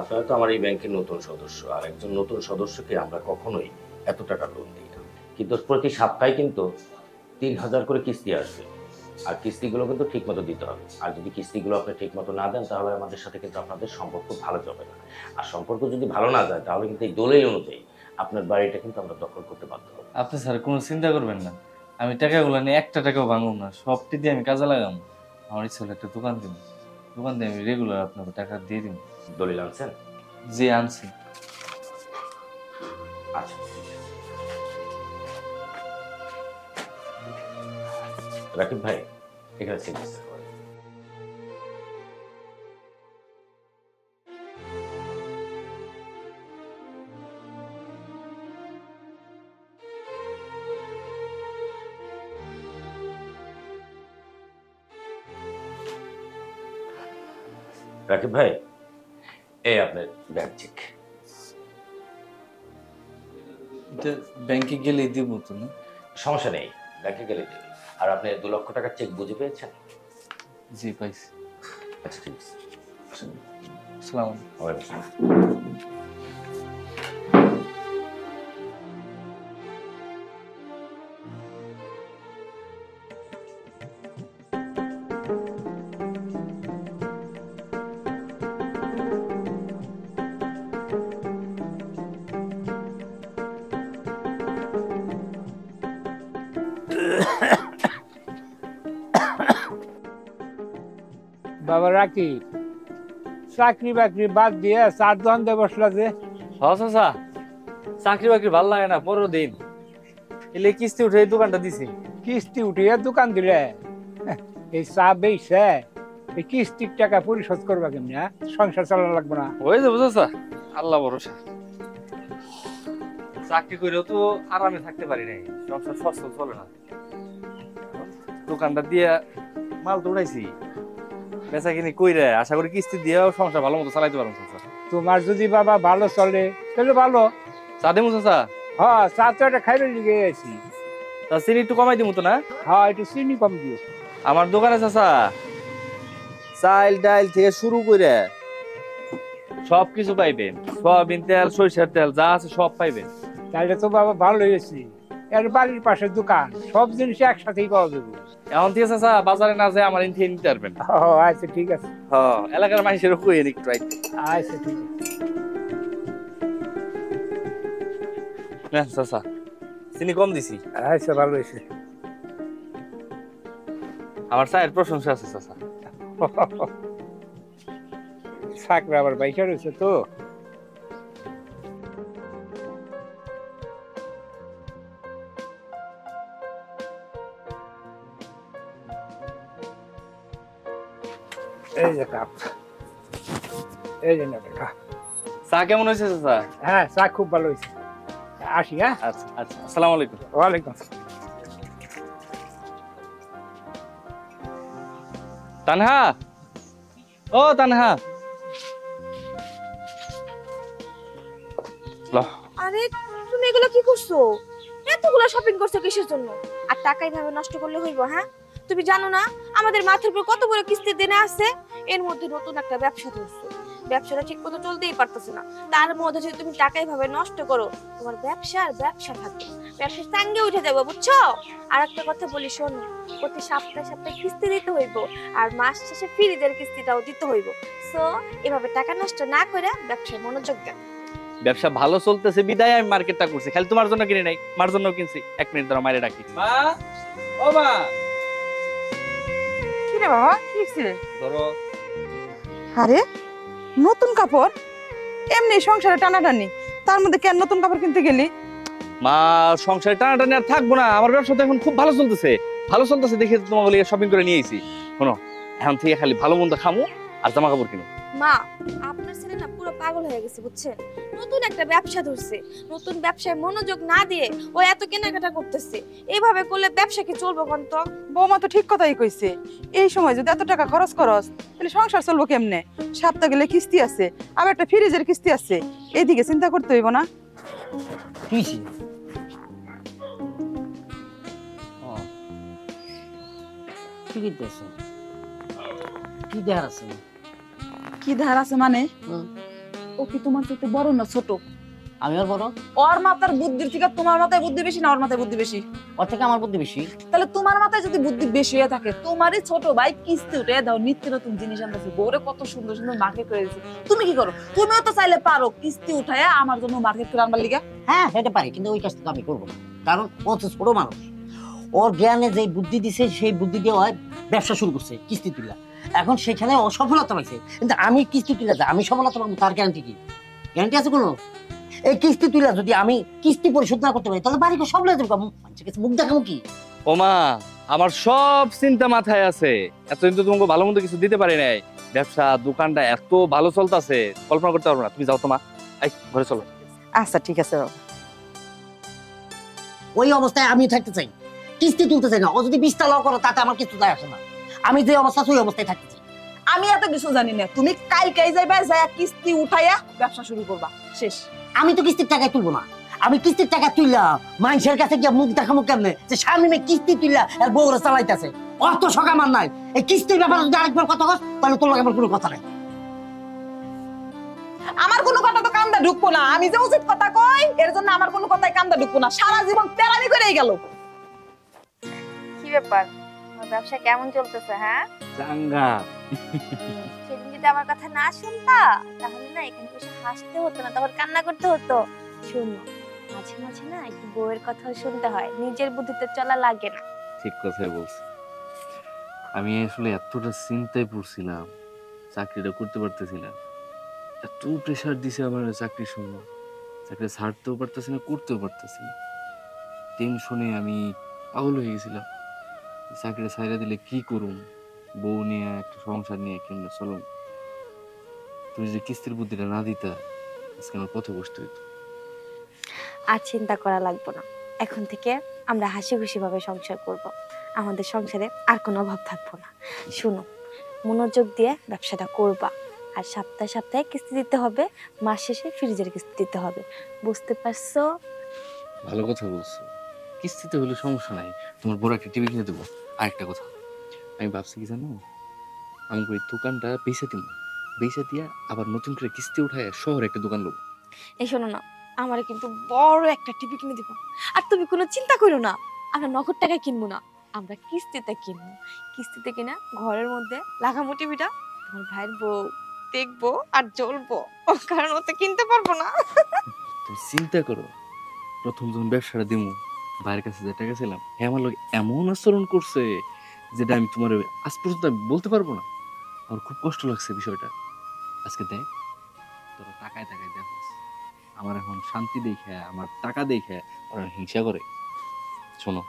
আপনারা তো আমার এই ব্যাংকের নতুন সদস্য, আর একজন নতুন সদস্যকে আমরা কখনোই এত টাকা লোন দিই না, কিন্তু প্রতি সপ্তাহে কিন্তু 3000 করে কিস্তি আসবে, আর কিস্তিগুলো কিন্তু ঠিক মতো দিতে হবে। আর যদি কিস্তিগুলো আপনি ঠিক মতো না দেন, তাহলে আমাদের সাথে কিন্তু আপনাদের সম্পর্ক ভালো যাবে না। আর সম্পর্ক যদি ভালো না যায়, তাহলে কিন্তু এই দলিল অনুযায়ী আপনার বাড়িটা কিন্তু আমরা দখল করতে বাধ্য হব। আপনি স্যার কোনো চিন্তা করবেন না, আমি টাকাগুলো নিয়ে একটা টাকাও ভাঙব না, সবটি দিয়ে আমি কাজে লাগাম। আমার ইচ্ছা হলো একটা দোকান দিব, দোকান দিয়ে আমি রেগুলার আপনাকে টাকা দিয়ে দিব। দলিল আনছেন? যে আনছি। আচ্ছা রাকিব ভাই, এখানে সিগনেচার করেন। রাকিব ভাই, এই আপনার ব্যাংক চেক। ব্যাংকে গেলে দিব তো না? সমস্যা নেই, ব্যাংকে গেলে দেবে। আর আপনি 2 লক্ষ টাকার চেক বুঝে পেয়েছেন? জি পাইছি। আচ্ছা ঠিক আছে। আসসালামু আলাইকুম। ওয়ালাইকুম আসসালাম। বাবা রাখি চাকরি বাকরি বাদ দিয়ে চার দোকানে বসলা যে। চাচা চাকরি বাকরি ভাল লাগে না, 15 দিন এলে কিস্তি উঠে এই দোকানটা দিছি। কিস্তি উঠিয়ে দোকান দিলে এই চা বেচছে এই কিস্তির টাকা পরিশোধ করবা কেমনি? সংসার চালানো লাগবে না? হয়ে যাবো চাচা, আল্লাহ ভরসা। চাকরি করেও তো আরামে থাকতে পারি নাই, সংসার সচ্ছল চলে না। দোকানটা দিয়ে মাল তো উঠাইছি, বেচা কিনি কইরে আশা করি কিস্তি দিয়েও সংসার ভালো মতো চালাইতে পারবো চাচা। তোমার যদি বাবা ভালো চলে তাহলে ভালো। চা দেবো চাচা? হ্যাঁ, চা তো একটা খাইবে লিগে আছি। তা চিনি একটু কমাই দিব তো না? হ্যাঁ, একটু চিনি কম দিও। আমার দোকানে চাচা চাল ডাল থেকে শুরু করে সবকিছু পাইবেন, সয়াবিন তেল সরিষার তেল যা আছে সব পাইবেন। তাহলে তো বাবা ভালো হয়েছে, এর বাড়ির পাশে দোকান, সব জিনিস একসাথেই পাওয়া যাবে। এখন থেকে চাচা বাজারে না যায় আমার ইনথে নিতে পারবেন। আচ্ছা ঠিক আছে। হ্যাঁ, এলাকার মানুষেরও কইেন একটু আইতে। আচ্ছা ঠিক আছে। না চাচা চিনি কম দিছি। আচ্ছা ভালো হয়েছে। আমার চায়ের প্রশংসা আছে চাচা। চাকরি আবার বাইশা রয়েছে তো। এই যে কাপ, এই যে নেবে খা। চা কেমন হয়েছে চাচা? হ্যাঁ, চা খুব ভালো হয়েছে। আসি। হ্যাঁ আচ্ছা আচ্ছা, আসসালামু আলাইকুম। ওয়ালাইকুম আসসালাম। তানহা, ও তানহা, আরে তুমি এগুলো কি করছো? এতগুলো শপিং করছো কিসের জন্য? আর টাকা এইভাবে নষ্ট করলে হইব? হ্যাঁ, তুমি জানো না আমাদের মাথার উপর কত বড় কিস্তি দেনা আছে? এর মধ্যে নতুন একটা ব্যবসা ধরছো, ব্যবসাটা ঠিক মতো চলতেই পারতেছে না, তার মধ্যে যদি তুমি টাকা এইভাবে নষ্ট করো তোমার ব্যবসা আর ব্যবসা থাকবে, ব্যবসার সঙ্গে উঠে যাবে, বুঝছো? আর একটা কথা বলি শোনো, প্রতি সপ্তাহে সপ্তাহে কিস্তি দিতে হইব, আর মাস শেষে ফ্রিজের কিস্তিটাও দিতে হইব। সো এভাবে টাকা নষ্ট না করে ব্যবসায় মনোযোগ দেন। ব্যবসা ভালো চলতেছে বিদায় আমি মার্কেটটা করছি, খালি তোমার জন্য কিনে নাই, মার জন্য কিনছি। 1 মিনিট ধরে মারে ডাকি। মা, ও মা। কি রে বাবা, কি হইছে? ধরো। আরে নতুন কাপড়? এমনি সংসারে টানাটানি, তার মধ্যে কেন নতুন কাপড় কিনতে গেলি? মা, সংসারে টানাটানি আর থাকবো না, আমার ব্যবসা তো এখন খুব ভালো চলতেছে। ভালো চলতেছে দেখে তোমাকে লিগে শপিং করে নিয়ে আইছি। শোনো, এখন থেকে খালি ভালো মন্দ খামু আর জামা কাপড় কিনো। মা, আপনার ছেলে না পুরো পাগল হয়ে গেছে, বুঝছেন? নতুন একটা ব্যবসা ধরছে, নতুন ব্যবসায় মনোযোগ না দিয়ে ও এত কেনাকাটা করতেছে। এইভাবে করলে ব্যবসা কি চলবে কোন? তো বৌমা তো ঠিক কথাই কইছে, এই সময় যদি এত টাকা খরচ করস তাহলে সংসার চলবো কেমনে? সপ্তাহ গেলে কিস্তি আছে, আবার একটা ফ্রিজের কিস্তি আছে, এইদিকে চিন্তা করতে হইব না? কিছি কি দিতেছে? কি দেখার আছে? কি ধার আছে মানে? হুম। ও কি তোমার চাইতে বড় না ছোট? আমি আর বড়। ওর মাথার বুদ্ধির থেকে তোমার মাথায় বুদ্ধি বেশি না ওর মাথায় বুদ্ধি বেশি? ওর থেকে আমার বুদ্ধি বেশি। তাহলে তোমার মাথায় যদি বুদ্ধি বেশি হয়ে থাকে, তোমারই ছোট ভাই কিস্তি উঠে দাও, নিত্য নতুন জিনিস আনতেছে, বউরে কত সুন্দর সুন্দর মার্কেট করে দিচ্ছে, তুমি কি করো? তুমিও তো চাইলে পারো কিস্তি উঠায় আমার জন্য মার্কেট করে আনবার লিগা। হ্যাঁ, সেটা পারি, কিন্তু ওই কাজটা আমি করবো না, কারণ ও তো ছোট মানুষ। ওর জ্ঞানে যে বুদ্ধি দিছে সেই বুদ্ধি দিয়ে ও ব্যবসা শুরু করছে কিস্তি তুলা। এখন সেখানে ও সফলতা পাইছে, কিন্তু আমি কিস্তি তুলে যা আমি সফলতা পাবো তার গ্যারান্টি কি? গ্যারান্টি আছে কোনো? এই কিস্তি তুলে যদি আমি কিস্তি পরিশোধ না করতে পারি তাহলে বাড়ি সব লয়ে যাবো, মানুষের কাছে মুখ দেখাবো কি? ও মা, আমার সব চিন্তা মাথায় আছে, এতদিন তো তোমাকে ভালো মন্দ কিছু দিতে পারি নাই। ব্যবসা দোকানটা এত ভালো চলতেছে কল্পনা করতে পারবো না। তুমি যাও তো মা, এই ঘরে চলো। আচ্ছা ঠিক আছে। ওই অবস্থায় আমি থাকতে চাই, কিস্তি তুলতে চাই না। ও যদি 20টা ল করো তাতে আমার কিছু যায় আসে না, আমি যে অবস্থা ওই অবস্থায় থাকতে চাই। আমি এত কিছু জানি না, তুমি কালকেই যাইবা, যায় কিস্তি উঠাইয়া ব্যবসা শুরু করবা, শেষ। আমি তো কিস্তির টাকায় তুলবো না, আমি কিস্তির টাকা তুললাম মানুষের কাছে গিয়ে মুখ দেখাবো কেমনে যে স্বামী মেয়ে কিস্তি তুললা আর বউরা চালাইতেছে? অত শখ আমার নাই। এই কিস্তির ব্যাপারে যদি আরেকবার কথা কস তাহলে তোর আমার কোনো কথা নাই। আমার কোনো কথা তো কান্দা ঢুকবো না, আমি যে উচিত কথা কই এর জন্য আমার কোনো কথাই কান্দা ঢুকবো না, সারা জীবন তেরামি করেই গেল। কি ব্যাপার, আমার ব্যবসা কেমন চলতেছে? হ্যাঁ, জাঙ্গা। সেদিন যদি আমার কথা না শুনতা তাহলে না এখানে বসে হাসতে হতো না, তখন কান্না করতে হতো। শোনো, মাঝে মাঝে না একটু বউয়ের কথাও শুনতে হয়, নিজের বুদ্ধিতে চলা লাগে না। ঠিক কথাই বলছি। আমি আসলে এতটা চিন্তায় পড়ছিলাম চাকরিটা করতে পারতেছি না। এত প্রেশার দিছে আমার চাকরির সময়, চাকরি ছাড়তেও পারতেছি না, করতেও পারতেছি না। টেনশনে আমি পাগল হয়ে গেছিলাম। চাকরিটা ছাইড়া দিলে কি করুম, বউ নিয়ে একটা সংসার নিয়ে কেমনে চলুম। তুমি যে কিস্তির বুদ্ধিটা না দিতা, আজকে আমার পথে বসতে হইতো। আর চিন্তা করা লাগবে না, এখন থেকে আমরা হাসি খুশি ভাবে সংসার করব। আমাদের সংসারে আর কোনো অভাব থাকবো না। শুনো, মনোযোগ দিয়ে ব্যবসাটা করবা, আর সপ্তাহে সপ্তাহে কিস্তি দিতে হবে, মাস শেষে ফ্রিজের কিস্তি দিতে হবে। বুঝতে পারছো? ভালো কথা বলছো, কিস্তিতে হলে সমস্যা নাই, তোমার বড় একটা টিভি কিনে দেবো। আর একটা কথা, আমি ভাবছি কি জানো, আমি ওই দোকানটা বেচে দিব, বেচে দিয়া আবার নতুন করে কিস্তি উঠায় শহরে একটা দোকান লোক। এই শোনো না, আমার কিন্তু বড় একটা টিভি কিনে দিবা। আর তুমি কোনো চিন্তা করো না, আমরা নগদ টাকায় কিনবো না, আমরা কিস্তিতে কিনবো। কিস্তিতে কিনা ঘরের মধ্যে লাগামো টিভিটা, তোমার ভাইয়ের বউ দেখবো আর জ্বলবো, কারণ ও তো কিনতে পারবো না। তুমি চিন্তা করো, প্রথম যখন ব্যবসাটা দিব, ভাইয়ের কাছে যে টাকা ছিলাম, হ্যাঁ আমার লোক এমন আচরণ করছে যেটা আমি তোমার আজ পর্যন্ত আমি বলতে পারবো না। আমার খুব কষ্ট লাগছে বিষয়টা। আজকে দেখ, তোরা টাকায় টাকায় দেখো, আমার এখন শান্তি দেখে, আমার টাকা দেখে ওরা হিংসা করে। শোনো,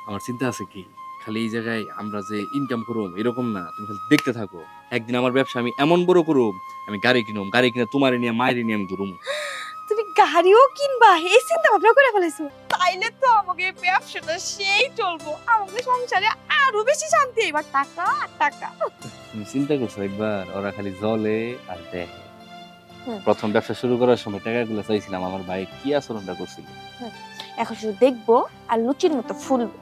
আমার চিন্তা আছে কি, খালি এই জায়গায় আমরা যে ইনকাম করুম এরকম না, তুমি খালি দেখতে থাকো। একদিন আমার ব্যবসা আমি এমন বড় করুম, আমি গাড়ি কিনুম, গাড়ি কিনে তোমার নিয়ে মায়ের নিয়ে আমি ঘুরুম। তুমি গাড়িও কিনবা, এই চিন্তা ভাবনা করে ফেলেছো? তাইলে তো আমাকে এই ব্যবসাটা সেই চলবো, আমাদের সংসারে আরো বেশি শান্তি। এবার টাকা আর টাকা। তুমি চিন্তা করছো একবার, ওরা খালি জলে আর দেখে। হুম। প্রথম ব্যবসা শুরু করার সময় টাকাগুলো চাইছিলাম, আমার ভাই কি আচরণটা করছিল। এখন শুধু দেখবো আর লুচির মতো ফুলবো।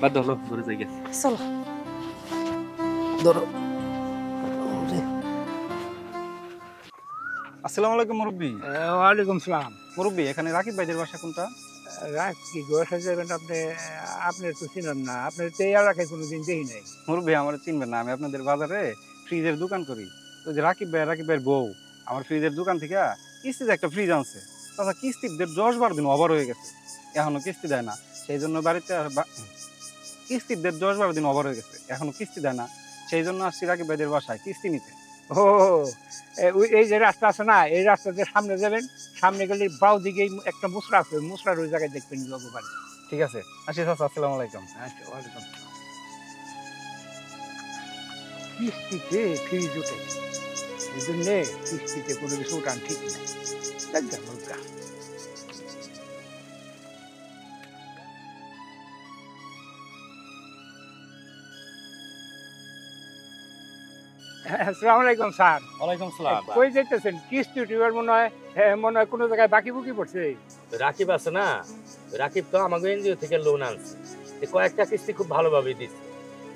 বাদ হলো, ধরে যাই গেছে। চলো। ধরো। আসসালামু আলাইকুম মুরব্বী। ওয়ালাইকুম সালাম। মুরব্বী, এখানে রাকিব ভাইদের বাসা কোনটা? কি গোসা যাবেন আপনি? আপনি তো চিনেন না, আপনার তো এই এলাকায় কোনোদিন দেখি নাই। মুরব্বী, আমার চিনবেন না, আমি আপনাদের বাজারে ফ্রিজের দোকান করি। তো যে রাকিব ভাইয়ের বউ আমার ফ্রিজের দোকান থেকে কিস্তিতে একটা ফ্রিজ আনছে। তাছাড়া কিস্তির 10-12 দিন ওভার হয়ে গেছে, এখনো কিস্তি দেয় না। সেই জন্য বাড়িতে কিস্তির 10-12 দিন ওভার হয়ে গেছে, এখনো কিস্তি দেয় না। সেই জন্য আসছি রাকিব ভাইদের বাসায় কিস্তি নিতে। ও, এই যে রাস্তা আছে না, এই রাস্তাতে সামনে যাবেন, সামনে গেলে বাউ দিকে একটা মুসরা আছে, মুসরার ওই জায়গায় দেখবেন বাবু বাড়ি। ঠিক আছে, আসি চাচা, আসসালামু আলাইকুম। আচ্ছা, ওয়ালাইকুম সালাম। কিস্তিতে ফ্রিজ ওঠে, এই জন্যে কিস্তিতে কোনো কিছু উঠান ঠিক নাই। আসসালামু আলাইকুম স্যার। ওয়ালাইকুম সালাম। কই যাইতেছেন? কিস্তি উঠিবার মনে হয় কোনো জায়গায় বাকি বুকি পড়ছে। রাকিব আছে না, রাকিব তো আমাকে এনজিও থেকে লোন আনছে, কয়েকটা কিস্তি খুব ভালোভাবে দিচ্ছে,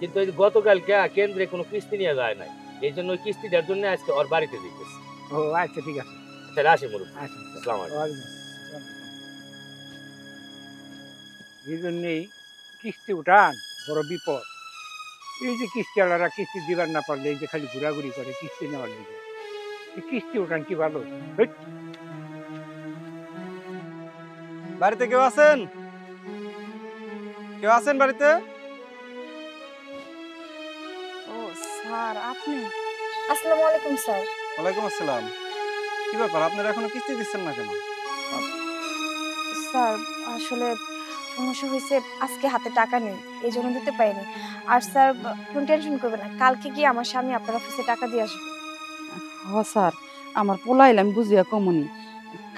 কিন্তু ওই গতকালকে কেন্দ্রে কোনো কিস্তি নিয়ে যায় নাই, এই জন্য ওই কিস্তি দেওয়ার জন্য আজকে ওর বাড়িতে দিতেছে। ও আচ্ছা, ঠিক আছে। তাহলে আসি মুরব্বী। আচ্ছা, আসসালামু আলাইকুম। ওয়ালাইকুম আসসালাম। এই জন্যেই কিস্তি উঠান বড় বিপদ। এই যে কিস্তিওয়ালারা কিস্তি দিবার না পারলে এই যে খালি ঘোরাঘুরি করে কিস্তি নেওয়ার দিকে, কিস্তি উঠান কি ভালো? বাড়িতে কেউ আছেন? কেউ আছেন বাড়িতে? ও স্যার, আপনি? আসসালামু আলাইকুম স্যার। ওয়ালাইকুম আসসালাম। কি ব্যাপার, আপনারা এখনো কিস্তি দিচ্ছেন না কেন? স্যার, আসলে সমস্যা হয়েছে, আজকে হাতে টাকা নেই, এই জন্য দিতে পারিনি। আর স্যার, কোনো টেনশন করবেন না, কালকে গিয়ে আমার স্বামী আপনার অফিসে টাকা দিয়ে আসবে। হ স্যার, আমার পোলাইলে আমি বুঝিয়া কমুনি,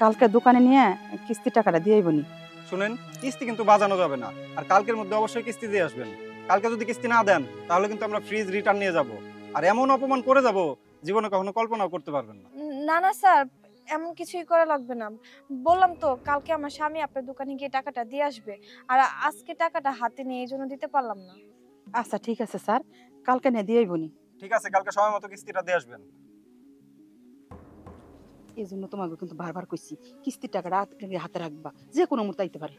কালকে দোকানে নিয়ে কিস্তি টাকাটা দিয়ে আইবনি। শুনেন, কিস্তি কিন্তু বাজানো যাবে না, আর কালকের মধ্যে অবশ্যই কিস্তি দিয়ে আসবেন। কালকে যদি কিস্তি না দেন তাহলে কিন্তু আমরা ফ্রিজ রিটার্ন নিয়ে যাব, আর এমন অপমান করে যাব জীবনে কখনো কল্পনাও করতে পারবেন না। না না স্যার, এমন কিছুই করা লাগবে না। বললাম তো, কালকে আমার স্বামী আপনার দোকানে গিয়ে টাকাটা দিয়ে আসবে, আর আজকে টাকাটা হাতে নেই, এই জন্য দিতে পারলাম না। আচ্ছা ঠিক আছে স্যার, কালকে নিয়ে দিয়ে আইবনি। ঠিক আছে, কালকে সময় মতো কিস্তিটা দিয়ে আসবেন। এই জন্য তোমাকে কিন্তু বারবার কইছি কিস্তির টাকাটা হাতে রাখবা, যে কোনো মুহূর্তে আইতে পারে।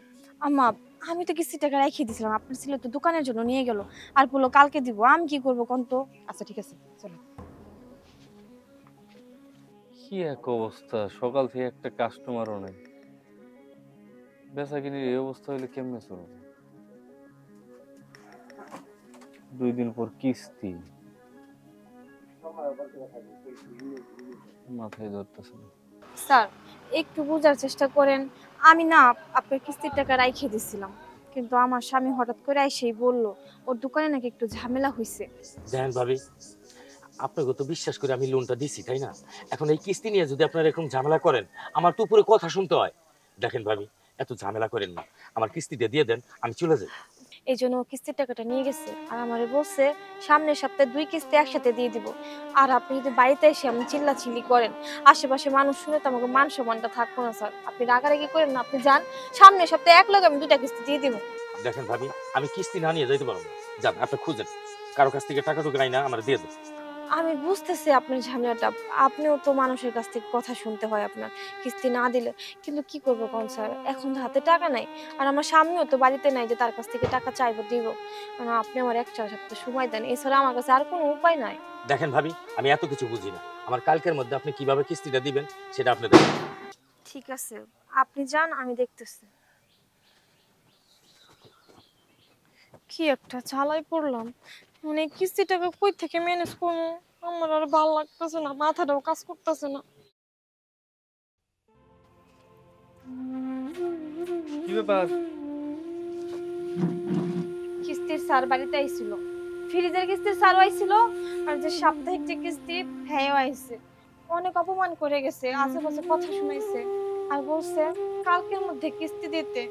আম্মা, আমি তো কিস্তি টাকা রেখে দিয়েছিলাম, আপনার ছেলে তো দোকানের জন্য নিয়ে গেল আর বললো কালকে দিব, আমি কি করবো কোন তো? আচ্ছা ঠিক আছে, চলো। কি এক অবস্থা, সকাল থেকে একটা কাস্টমারও নেই, বেচা কিনির এই অবস্থা হইলে কেমনে চলবে? 2 দিন পর কিস্তি, মাথায় ধরতেছে না। স্যার একটু বোঝার চেষ্টা করেন, আমি না আপনার কিস্তির টাকা রাইখে দিছিলাম, কিন্তু আমার স্বামী হঠাৎ করে এসেই বললো ওর দোকানে নাকি একটু ঝামেলা হয়েছে। দেখেন ভাবি, আপনাকে তো বিশ্বাস করে আমি লোনটা দিছি, তাই না? এখন এই কিস্তি নিয়ে যদি আপনারা এরকম ঝামেলা করেন, আমার তো উপরে কথা শুনতে হয়। দেখেন ভাবি, এত ঝামেলা করেন না, আমার কিস্তিটা দিয়ে দেন, আমি চলে যাই। এই জন্য ও কিস্তির টাকাটা নিয়ে গেছে, আর আমারে বলছে সামনের সপ্তাহে 2 কিস্তি একসাথে দিয়ে দিব। আর আপনি যদি বাড়িতে এসে আপনি চিল্লাচিল্লি করেন, আশেপাশে মানুষ শুনে তো আমাকে মান সম্মানটা থাকবো না স্যার। আপনি রাগারাগি করেন না, আপনি যান, সামনের সপ্তাহে এক লগে আমি 2টা কিস্তি দিয়ে দিব। দেখেন ভাবি, আমি কিস্তি না নিয়ে যাইতে পারবো না। যান, আপনি খুঁজেন, কারো কাছ থেকে টাকা টুকু নাই না, আমার দিয়ে দেন। আমি বুঝতেছি আপনার ঝামেলাটা, আপনিও তো মানুষের কাছ থেকে কথা শুনতে হয় আপনার, কিস্তি না দিলে। কিন্তু কি করবো কোন স্যার, এখন তো হাতে টাকা নাই, আর আমার স্বামীও তো বাড়িতে নাই যে তার কাছ থেকে টাকা চাইবো দিব। আপনি আমার 1-4 সপ্তাহ সময় দেন, এছাড়া আমার কাছে আর কোনো উপায় নাই। দেখেন ভাবি, আমি এত কিছু বুঝি না, আমার কালকের মধ্যে আপনি কিভাবে কিস্তিটা দিবেন সেটা আপনি দেখেন। ঠিক আছে, আপনি যান, আমি দেখতেছি। কি একটা ঝালাই পড়লাম, মানে কিস্তি টাকা কই থেকে ম্যানেজ করবো, আমার আর ভালো লাগতেছে না, মাথাটাও কাজ করতেছে না। কি ব্যাপার? কিস্তির স্যার বাড়িতে আইছিল, ফ্রিজের কিস্তির স্যারও আইছিল, আর যে সাপ্তাহিক যে কিস্তি হ্যাঁ আইছে। অনেক অপমান করে গেছে, আশেপাশে কথা শুনাইছে, আর বলছে কালকের মধ্যে কিস্তি দিতে।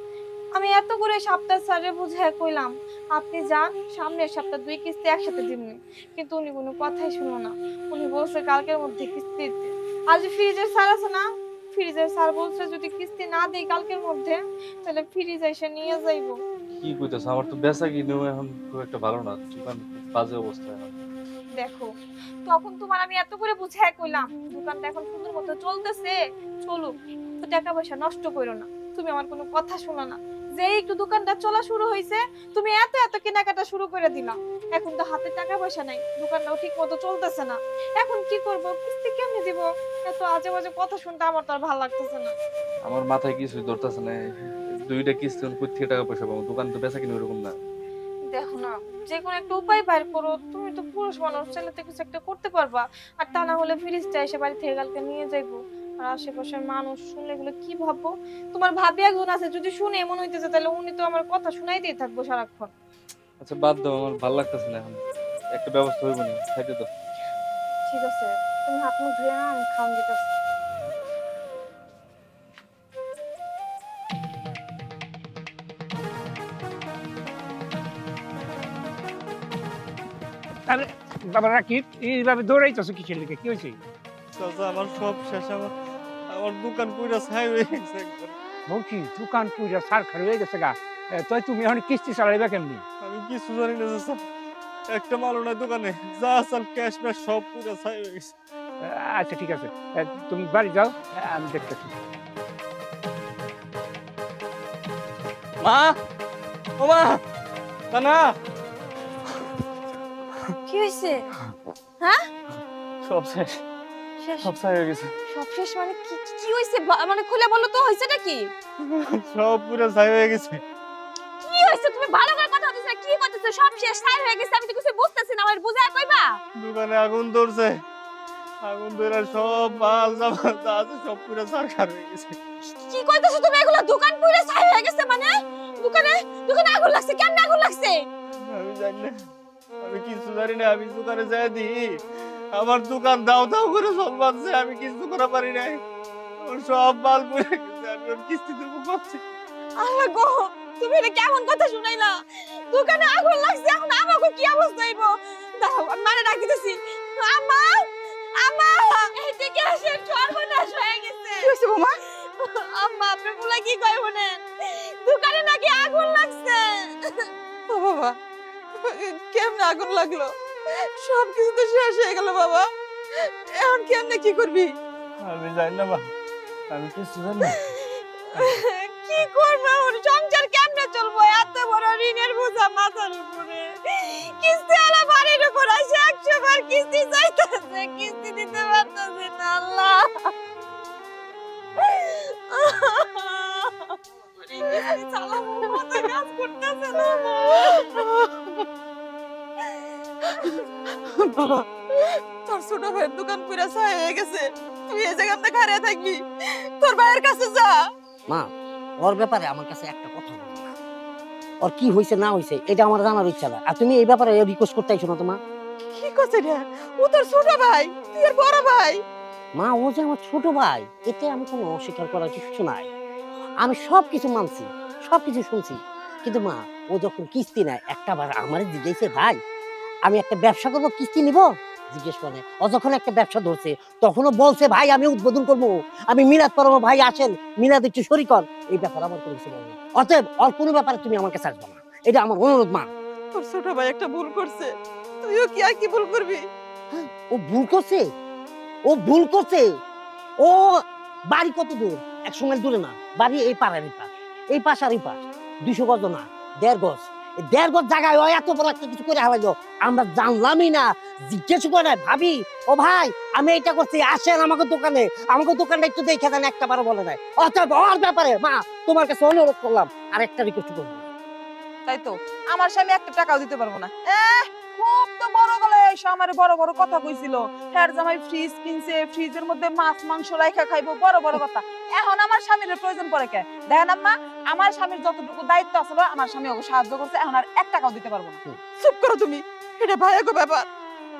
আমি এত করে সপ্তাহ স্যারে বুঝায় কইলাম আপনি যান, সামনের সপ্তাহ 2 কিস্তি একসাথে দিবেন, কিন্তু উনি কোনো কথাই শুনো না। উনি বলছে কালকের মধ্যে কিস্তি দিতে। আর যে ফ্রিজের স্যার আছে না, ফ্রিজের স্যার বলছে যদি কিস্তি না দেই কালকের মধ্যে, তাহলে ফ্রিজ এসে নিয়ে যাইবো। কি কইতেছ? আমার তো বেচা কিনেও এখন খুব একটা ভালো না, দোকান খুব বাজে অবস্থা এখন। দেখো, তখন তোমার আমি এত করে বুঝায় কইলাম দোকানটা এখন সুন্দর মতো চলতেছে, চলুক, তো টাকা পয়সা নষ্ট করো না। তুমি আমার কোনো কথা শোনো না, যে একটু দোকানটা চলা শুরু হয়েছে তুমি এত এত কেনাকাটা শুরু করে দিলা। এখন তো হাতে টাকা পয়সা নাই, দোকানটাও ঠিক মতো চলতেছে না, এখন কি করব, কিস্তি কেমনে দিব? এত আজে বাজে কথা শুনতে আমার তো আর ভালো লাগতেছে না। আমার মাথায় কিছুই ধরতেছে না, 2টা কিস্তি কই থেকে টাকা পয়সা পাবো? দোকান তো বেচা কিনে ওরকম না। দেখো না, যে কোনো একটা উপায় বাইর করো, তুমি তো পুরুষ মানুষ, চাইলে কিছু একটা করতে পারবা। আর তা না হলে ফ্রিজটা এসে বাড়ি থেকে কালকে নিয়ে যাইবো, আর আশেপাশের মানুষ শুনলে এগুলো কি ভাববো? তোমার ভাবি একজন আছে, যদি শুনে এমন হইতেছে তাহলে উনি তো আমার কথা শুনাই দিয়ে থাকবো সারাক্ষণ। আচ্ছা বাদ দাও, আমার ভালো লাগতেছে না এখন, একটা ব্যবস্থা হইব না, খাইতে দাও। ঠিক আছে, তুমি হাত মুখ ধুয়ে নাও, আমি খাওয়ান দিতেছি। তাহলে বাবা রাকিব এইভাবে দৌড়াইতেছো কিসের লিগে, কি হয়েছে? চাচা আমার সব শেষ, আমার দোকান পুরা ছাই হয়ে গেছে একবার। বলছি দোকান পুজো সার খার হয়ে গেছে গা, তাই তুমি এখন কিস্তি চালাইবা কেমনি? আমি কিছু জানি না চাচা, একটা মালও নাই দোকানে, যা আসাল ক্যাশ ম্যাশ সব পুরা ছাই হয়ে গেছে। আচ্ছা ঠিক আছে, তুমি বাড়ি যাও, আমি দেখতেছি। মা, ও মা, না কি হয়েছে? হ্যাঁ, সব শেষ, শেষ? সব ছাই হয়ে গেছে, সব শেষ মানে কি? কি হয়েছে মানে খুলে বলো তো, হয়েছে নাকি? সব পুরা ছাই হয়ে গেছে। কি হয়েছে? তুমি ভালো করে কথা বলতেছ, কি করতেছ? সব শেষ, ছাই হয়ে গেছে, আমি তো কিছু বুঝতেছি না, আমার বুঝায় কইবা? দোকানে আগুন ধরছে, আগুন ধরে সব মাল জামাল যা আছে সব পুরা ছারখার হয়ে গেছে। কি কইতেছো তুমি এগুলো? দোকান পুরো ছাই হয়ে গেছে মানে? দোকানে দোকানে আগুন লাগছে? কেমনে আগুন লাগছে? আমি জানি না, আমি কিছু জানি না। আমি দোকানে যাই দিই, আমার দোকান দাও দাও করে চলবাচ্ছে, আমি কিছু করা পারি নাই। ওর সব মাল পুড়ে গেছে, আমি ওর কিস্তি দেবো করছি। আল্লাহ গো, তুমি এটা কেমন কথা শুনাইলা? দোকানে আগুন লাগছে, এখন আমাকে কি অবস্থা হইব? দাঁড়াও, আমি মারে ডাক দিতেছি। আম্মা, আম্মা, এদিকে আসেন, সর্বনাশ হয়ে গেছে। কি হইছে বাবা? আম্মা, আপনি বলে কি কই শুনেন? দোকানে নাকি আগুন লাগছে। ও বাবা, কেমনে আগুন লাগলো? সব কিছু তো শেষ হয়ে গেল বাবা, এখন কেমনে কি করবি? আমি জানি না মা, আমি কিছু জানি না। কি করবো এখন? সংসার কেমনে চলবো? এত বড় ঋণের বোঝা মাথার উপরে, কিস্তিওয়ালা বাড়ির উপর আসে 100 বার কিস্তি চাইতেছে, কিস্তি দিতে পারতেছে না। আল্লাহ, কিস্তি চালাবো, মাথায় কাজ করতেছে না। বাবা তোর ছোট ভাইয়ের দোকান পুরা ছাই হয়ে গেছে, তুই এই জায়গাতে খাড়িয়ে থাকবি, তোর ভাইয়ের কাছে যা। মা ওর ব্যাপারে আমার কাছে একটা কথা বলো না। ওর কি হয়েছে না হয়েছে এটা আমার জানার ইচ্ছা না। আর তুমি এই ব্যাপারে রিকোয়েস্ট করতে আইছো না তো মা? কি করছে রে? ও তোর ছোট ভাই, তুই এর বড় ভাই। মা ও যে আমার ছোট ভাই, এতে আমি কোনো অস্বীকার করার কিছু নাই। আমি সবকিছু মানছি, সবকিছু শুনছি, কিন্তু মা ও যখন কিস্তি নেয় একটা বার আমার জিজ্ঞেসে ভাই আমি একটা ব্যবসা করবো কিস্তি নিব জিজ্ঞেস করে। ও যখন একটা ব্যবসা ধরছে তখনও বলছে ভাই আমি উদ্বোধন করবো, আমি মিলাদ পড়াবো, ভাই আসেন মিলাদ একটু শরীক হন। এই ব্যাপার আমার কোনো কিছু বলবো। অতএব ওর কোনো ব্যাপারে তুমি আমার কাছে আসবে না, এটা আমার অনুরোধ মা। তোর ছোট ভাই একটা ভুল করছে, তুইও কি আর কি ভুল করবি? ও ভুল করছে, ও ভুল করছে। ও বাড়ি কত দূর? 100 মাইল দূরে না, বাড়ি এই পাড়ার এই পাশ, এই পাশ আর এই পাশ 200 গজ না 1.5 গজ। 1.5 গজ জায়গায় ও এত বড় একটা কিছু করে হারাইলো, আমরা জানলামই না, জিজ্ঞেস করে ভাবি ও ভাই আমি এটা করছি আসেন আমাকে দোকানে, আমাকে দোকানটা একটু দেখে দেন, একটা বারো বলে নাই। অতএব ওর ব্যাপারে মা তোমার কাছে অনুরোধ করলাম আর একটা রিকোয়েস্ট করবো। তাই তো আমার স্বামী একটা টাকাও দিতে পারবো না। খুব তো বড় গলায় এসে আমার বড় বড় কথা কইছিল, হ্যাঁ জামাই ফ্রিজ কিনছে, ফ্রিজের মধ্যে মাছ মাংস রাইখা খাইবো, বড় বড় কথা। এখন আমার স্বামীর প্রয়োজন পড়ে কে? দেখেন আম্মা, আমার স্বামীর যতটুকু দায়িত্ব আছে আমার স্বামী ওকে সাহায্য করছে, এখন আর 1 টাকাও দিতে পারবো না। চুপ করো তুমি, এটা ভাইয়াকে ব্যাপার।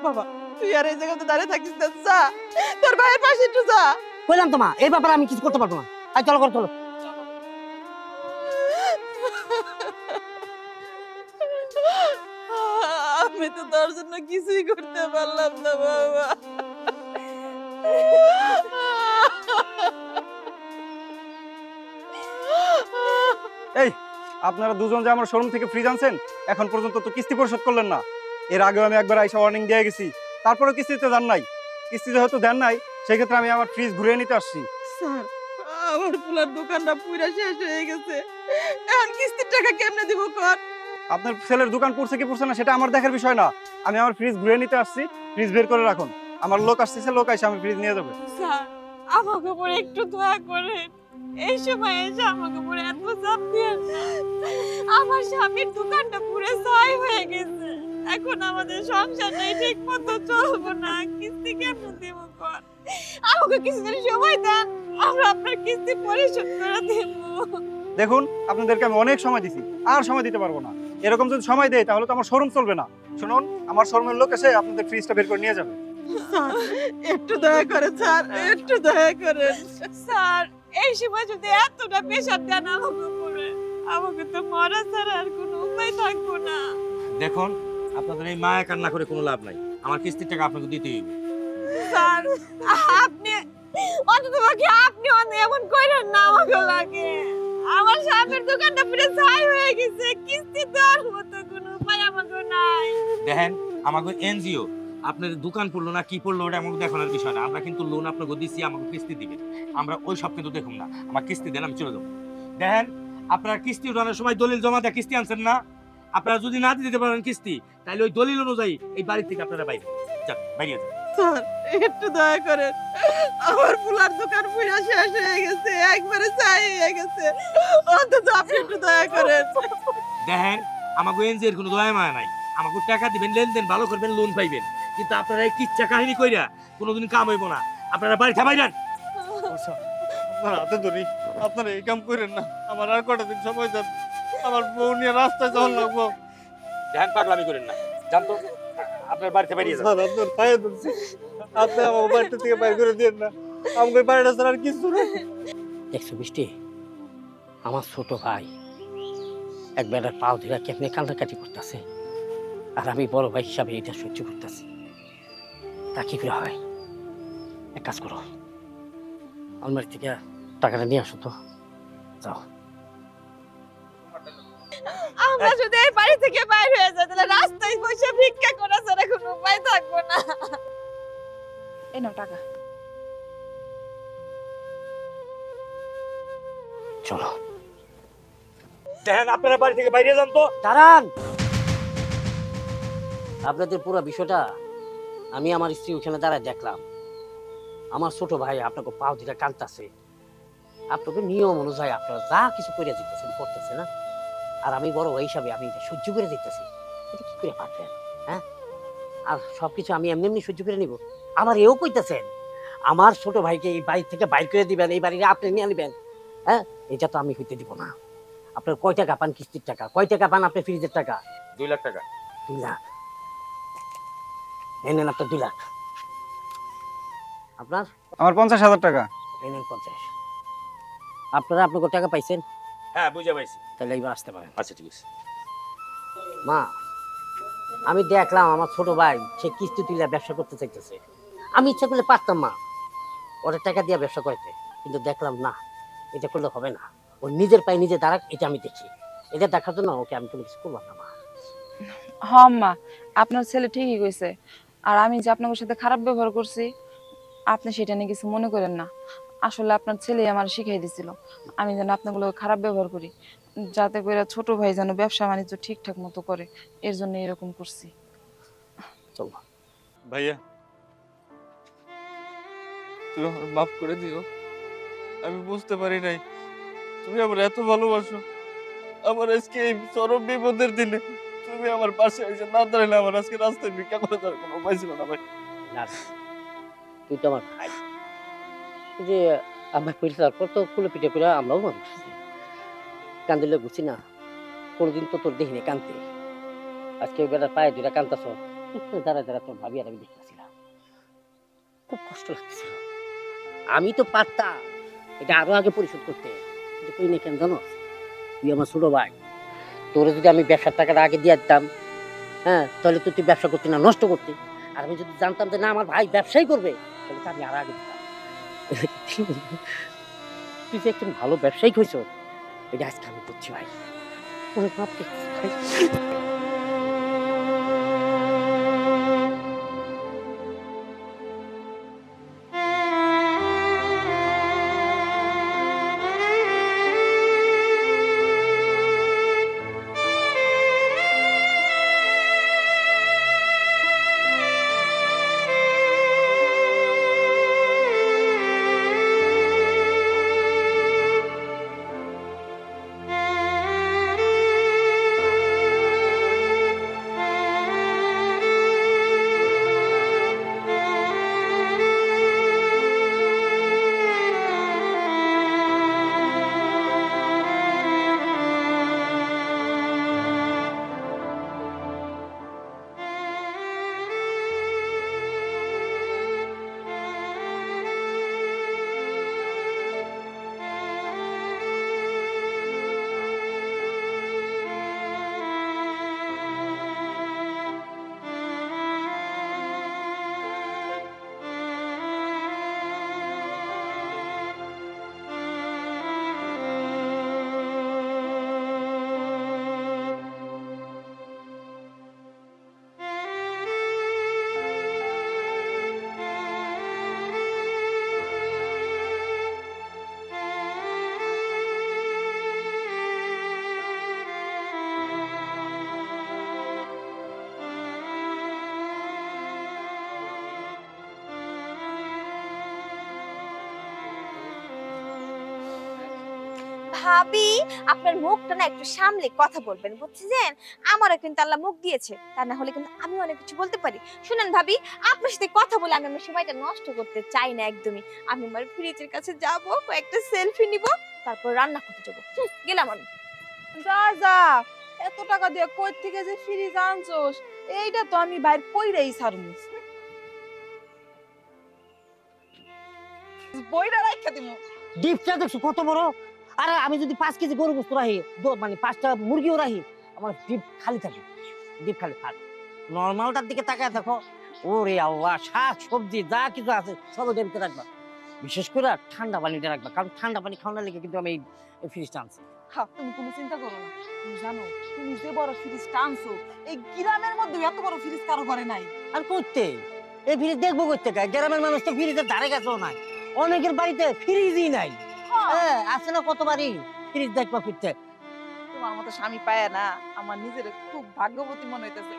বাবা তুই আর এই জায়গাতে দাঁড়িয়ে থাকিস না, যা তোর ভাইয়ের পাশে একটু যা। বললাম তো মা এই ব্যাপারে আমি কিছু করতে পারবো না। আর চলো করো চলো। আমি তো তোর জন্য কিছুই করতে পারলাম না বাবা। এই আপনারা দুজন যে আমার শোরুম থেকে ফ্রিজ আনছেন এখন পর্যন্ত তো কিস্তি পরিশোধ করলেন না। এর আগেও আমি একবার আইসা ওয়ার্নিং দিয়ে গেছি, তারপরেও কিস্তিতে দেন নাই। কিস্তি যেহেতু দেন নাই সেক্ষেত্রে আমি আমার ফ্রিজ ঘুরিয়ে নিতে আসছি। স্যার আমার ফুলার দোকানটা পুরা শেষ হয়ে গেছে, এখন কিস্তির টাকা কেমনে দিব কর? আপনার ছেলের দোকান পড়ছে কি পড়ছে না সেটা আমার দেখার বিষয় না। আমি আমার ফ্রিজ ঘুরিয়ে নিতে আসছি, ফ্রিজ বের করে রাখুন। আমার লোক আসছে, লোক আইসা আমি ফ্রিজ নিয়ে যাবে। স্যার আমাকে উপরে একটু দয়া করেন, এই সময় এসে আমাকে উপরে এত চাপ দিয়ে আমার স্বামীর দোকানটা পুরো ছাই হয়ে গেছে, এখন আমাদের সংসারটাই ঠিক মতো চলবো না, কিস্তি কেমন দেবো কর? আমাকে কিছুদিন সময় দেন, আমরা আপনার কিস্তি পরিশোধ করে দেব। দেখুন আপনাদেরকে আমি অনেক সময় দিছি, আর সময় দিতে পারবো না। এরকম যদি সময় দেয় তাহলে তো আমার শোরুম চলবে না। শুনুন আমার শোরুমের লোক এসে আপনাদের ফ্রিজটা বের করে নিয়ে যাবে। স্যার একটু দয়া করে স্যার, একটু দয়া করেন স্যার। এই সময় যদি এতটা প্রেশার দেন আমাকে উপরে, আমাকে তো মরা ছাড়া আর কোনো উপায় থাকবো না। দেখুন আপনাদের এই মায়া কান্না করে কোনো লাভ নাই, আমার কিস্তির টাকা আপনাকে দিতেই হবে। স্যার আপনি অন্ততপক্ষে আপনি এমন করেন না, আমাকে লাগে আমার স্বামীর দোকানটা পুরো ছাই হয়ে গেছে, কিস্তি দেওয়ার মতো কোনো উপায় আমাকে নাই। দেখেন আমাকে এনজিও আপনার দোকান পড়লো না কি পড়লো ওটা আমাকে দেখানোর বিষয় না, আমরা কিন্তু লোন আপনাকে দিচ্ছি, আমাকে কিস্তি দিবেন, আমরা ওই সব কিন্তু দেখুন না। আমার কিস্তি দেন আমি চলে যাবো। দেখেন আপনারা কিস্তি উঠানোর সময় দলিল জমা দেয় কিস্তি আনছেন না, আপনারা যদি না দিতে পারেন কিস্তি তাহলে ওই দলিল অনুযায়ী এই বাড়ি থেকে আপনারা বাইরে যান, বাইরে যান। স্যার একটু দয়া করেন, আমার ফুলার দোকান পুরা শেষ হয়ে গেছে, একবারে ছাই হয়ে গেছে, অন্তত আপনি একটু দয়া করেন। দেখেন আমাকে এনজিওর কোনো দয়া মায়া নাই, আমাকে টাকা দিবেন, লেনদেন ভালো করবেন, লোন পাইবেন, কিন্তু আপনারা এই কিচ্ছা কাহিনী কইরা কোনোদিন কাম হইব না, আপনারা বাড়ি থামাই যান। আপনার হাতে ধরি, আপনারা এই কাম করেন না, আমার আর কটা দিন সময় দেন, আমার বউ নিয়ে রাস্তায় যাওয়ার লাগবো। ধ্যান পাগলামি করেন না, জান তো আপনার বাড়িতে বেরিয়ে যান। স্যার আপনার পায়ে ধরছি, আপনি আমার বাড়িটা থেকে বাইরে করে দিন না, আমাকে বাড়িটা ছাড়া আর কিছু নেই। দেখছো বৃষ্টি, আমার ছোট ভাই এক বেলার পাও ধরে কেমনে কান্নাকাটি করতেছে, আর আমি বড় ভাই হিসাবে এটা সহ্য করতেছি। তা কি করে হয়? এক কাজ করো, আলমারি থেকে টাকাটা নিয়ে আসো তো, যাও। আমরা যদি এই বাড়ি থেকে বাইরে হয়ে যাই তাহলে রাস্তায় বসে ভিক্ষা করা ছাড়া কোনো উপায় থাকবো না। এই নাও টাকা। চলো। দেখেন আপনারা বাড়ি থেকে বাইরে যান তো। দাঁড়ান, আপনাদের পুরো বিষয়টা আমি আমার স্ত্রী ওখানে দাঁড়ায় দেখলাম। আমার ছোট ভাই আপনাকে পাও দিটা কাঁদতেছে, আপনাকে নিয়ম অনুযায়ী আপনারা যা কিছু করে দিতেছেন করতেছে না, আর আমি বড় ভাই হিসাবে আমি এটা সহ্য করে দিতেছি। এটা কি করে পারবেন? হ্যাঁ, আর সবকিছু আমি এমনি এমনি সহ্য করে নিব? আমার এও কইতেছেন আমার ছোট ভাইকে এই বাড়ি থেকে বাইর করে দিবেন, এই বাড়িতে আপনি নিয়ে আনবেন? হ্যাঁ, এটা তো আমি হইতে দিব না। আপনার কয় টাকা পান কিস্তির টাকা? কয় টাকা পান আপনি ফ্রিজের টাকা? 2 লাখ টাকা। 2 লাখ। এই নেন আপনার 2 লাখ। আপনার? আমার 50,000 টাকা। এই নেন 50। আপনারা আপনার টাকা পাইছেন? হ্যাঁ, বুঝা পাইছি। তাহলে এইবার আসতে পারেন। আচ্ছা, ঠিক আছে। মা, আমি দেখলাম আমার ছোট ভাই সে কিস্তি তুলে ব্যবসা করতে চাইতেছে। আমি ইচ্ছা করলে পারতাম মা ওরা টাকা দিয়ে ব্যবসা করতে, কিন্তু দেখলাম না, এটা করলে হবে না। ও নিজের পায়ে নিজে দাঁড়াক, এটা আমি দেখি। এটা দেখার জন্য ওকে আমি কোনো কিছু করবো না মা। হ্যাঁ মা, আপনার ছেলে ঠিকই কইছে। আর আমি যে আপনার সাথে খারাপ ব্যবহার করছি, আপনি সেটা নিয়ে কিছু মনে করেন না। আসলে আপনার ছেলে আমার শিখাই দিছিল আমি যেন আপনাগুলো খারাপ ব্যবহার করি, যাতে করে ছোট ভাই যেন ব্যবসা বাণিজ্য ঠিকঠাক মতো করে। এর জন্য এরকম করছি। চল ভাইয়া, তুমি আমার মাফ করে দিও। আমি বুঝতে পারি নাই তুমি আমার এত ভালোবাসো। আমার আজকে এই চরম বিপদের দিনে তুমি আমার পাশে এসে না দাঁড়ালে আমার আজকে রাস্তায় ভিক্ষা করে দেওয়ার কোনো উপায় ছিল না ভাই। না, তুই তো আমার ভাই। এই যে আমার পরিষ্কার পর তো কুলো পিঠে করে আমরাও মানুষ কান্দিলে বুঝি না, কোনোদিন তো তোর দেখিনি কানতে। আজকে ওই বেটার পায়ে দুটা কান্তাছ, দাঁড়া দাঁড়া তোর ভাবি আর আমি দেখতেছিলাম, খুব কষ্ট লাগতেছিল। আমি তো পারতাম এটা আরো আগে পরিশোধ করতে, কিন্তু কই না কেন জানো? তুই আমার ছোট ভাই, তোরে যদি আমি ব্যবসার টাকাটা আগে দিয়ে দিতাম, হ্যাঁ, তাহলে তুই ব্যবসা করতি না, নষ্ট করতি। আর আমি যদি জানতাম যে না আমার ভাই ব্যবসাই করবে, তাহলে তো আমি আরো আগে দিতাম। তুই যে একজন ভালো ব্যবসায়িক হয়েছ, এটা আজকে আমি করছি ভাই। অনেক মাপ চাইছি ভাই। ভাবি, আপনার মুখটা না একটু সামলে কথা বলবেন, বুঝছেন? আমারও কিন্তু আল্লাহ মুখ দিয়েছে, তা না হলে কিন্তু আমি অনেক কিছু বলতে পারি। শুনেন ভাবি, আপনার সাথে কথা বলে আমি আমার সময়টা নষ্ট করতে চাই না একদমই। আমি আমার ফ্রিজের কাছে যাব, কয়েকটা সেলফি নিব, তারপর রান্না করতে যাব। গেলাম আমি। যা যা, এত টাকা দিয়ে কই থেকে যে ফ্রিজ আনছোস, এইটা তো আমি বাইর কইরাই ছাড়মু। বইরা রাখা দিমু। ডিপটা দেখছো কত বড়? আরে আমি যদি 5 কেজি গরু গোস্ত রাখি, মানে 5টা মুরগিও রাখি, আমার ডিপ খালি থাকে, ডিপ খালি থাকে। নর্মালটার দিকে তাকায় দেখো, ওরে আল্লাহ, শাক সবজি যা কিছু আছে সব ডিপতে রাখবা। বিশেষ করে ঠান্ডা পানিটা রাখবা, কারণ ঠান্ডা পানি খাওয়ানোর লেগে কিন্তু আমি এই ফ্রিজটা আনছি। হ্যাঁ, তুমি কোনো চিন্তা করো না। তুমি জানো, তুমি যে বড় ফ্রিজটা আনছো, এই গ্রামের মধ্যে এত বড় ফ্রিজ কারো ঘরে নাই। আর করতে এই ফ্রিজ দেখবো করতে গায়, গ্রামের মানুষ তো ফ্রিজের ধারে কাছেও নাই, অনেকের বাড়িতে ফ্রিজই নাই। হ্যাঁ, আছে না কত বাড়ি ফ্রিজ দেখবা ফিরতে। তোমার মতো স্বামী পায় না, আমার নিজের খুব ভাগ্যবতী মনে হইতেছে।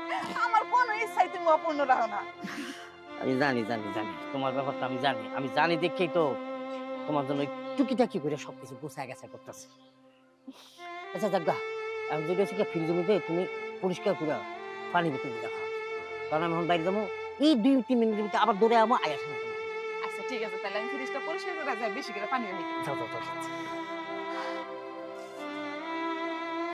আমার কোনো ইচ্ছাই তুমি অপূর্ণ রাখো না। আমি জানি জানি জানি তোমার ব্যাপারটা আমি জানি, আমি জানি দেখেই তো তোমার জন্য টুকিটাকি করে সবকিছু গুছায় গেছে করতেছে। আচ্ছা যাক গা, আমি যেটা হচ্ছে ফ্রিজের মধ্যে তুমি পরিষ্কার করে পানি বোতল দিয়ে রাখা, কারণ আমি এখন বাইরে যাবো, এই 2-3 মিনিটের ভিতরে আবার দৌড়ে আমো আয়া সামনে। আচ্ছা ঠিক আছে, তাহলে আমি ফ্রিজটা পরিষ্কার করে যাই, বেশি করে পানি রেখে যাও যাও যাও, যাও।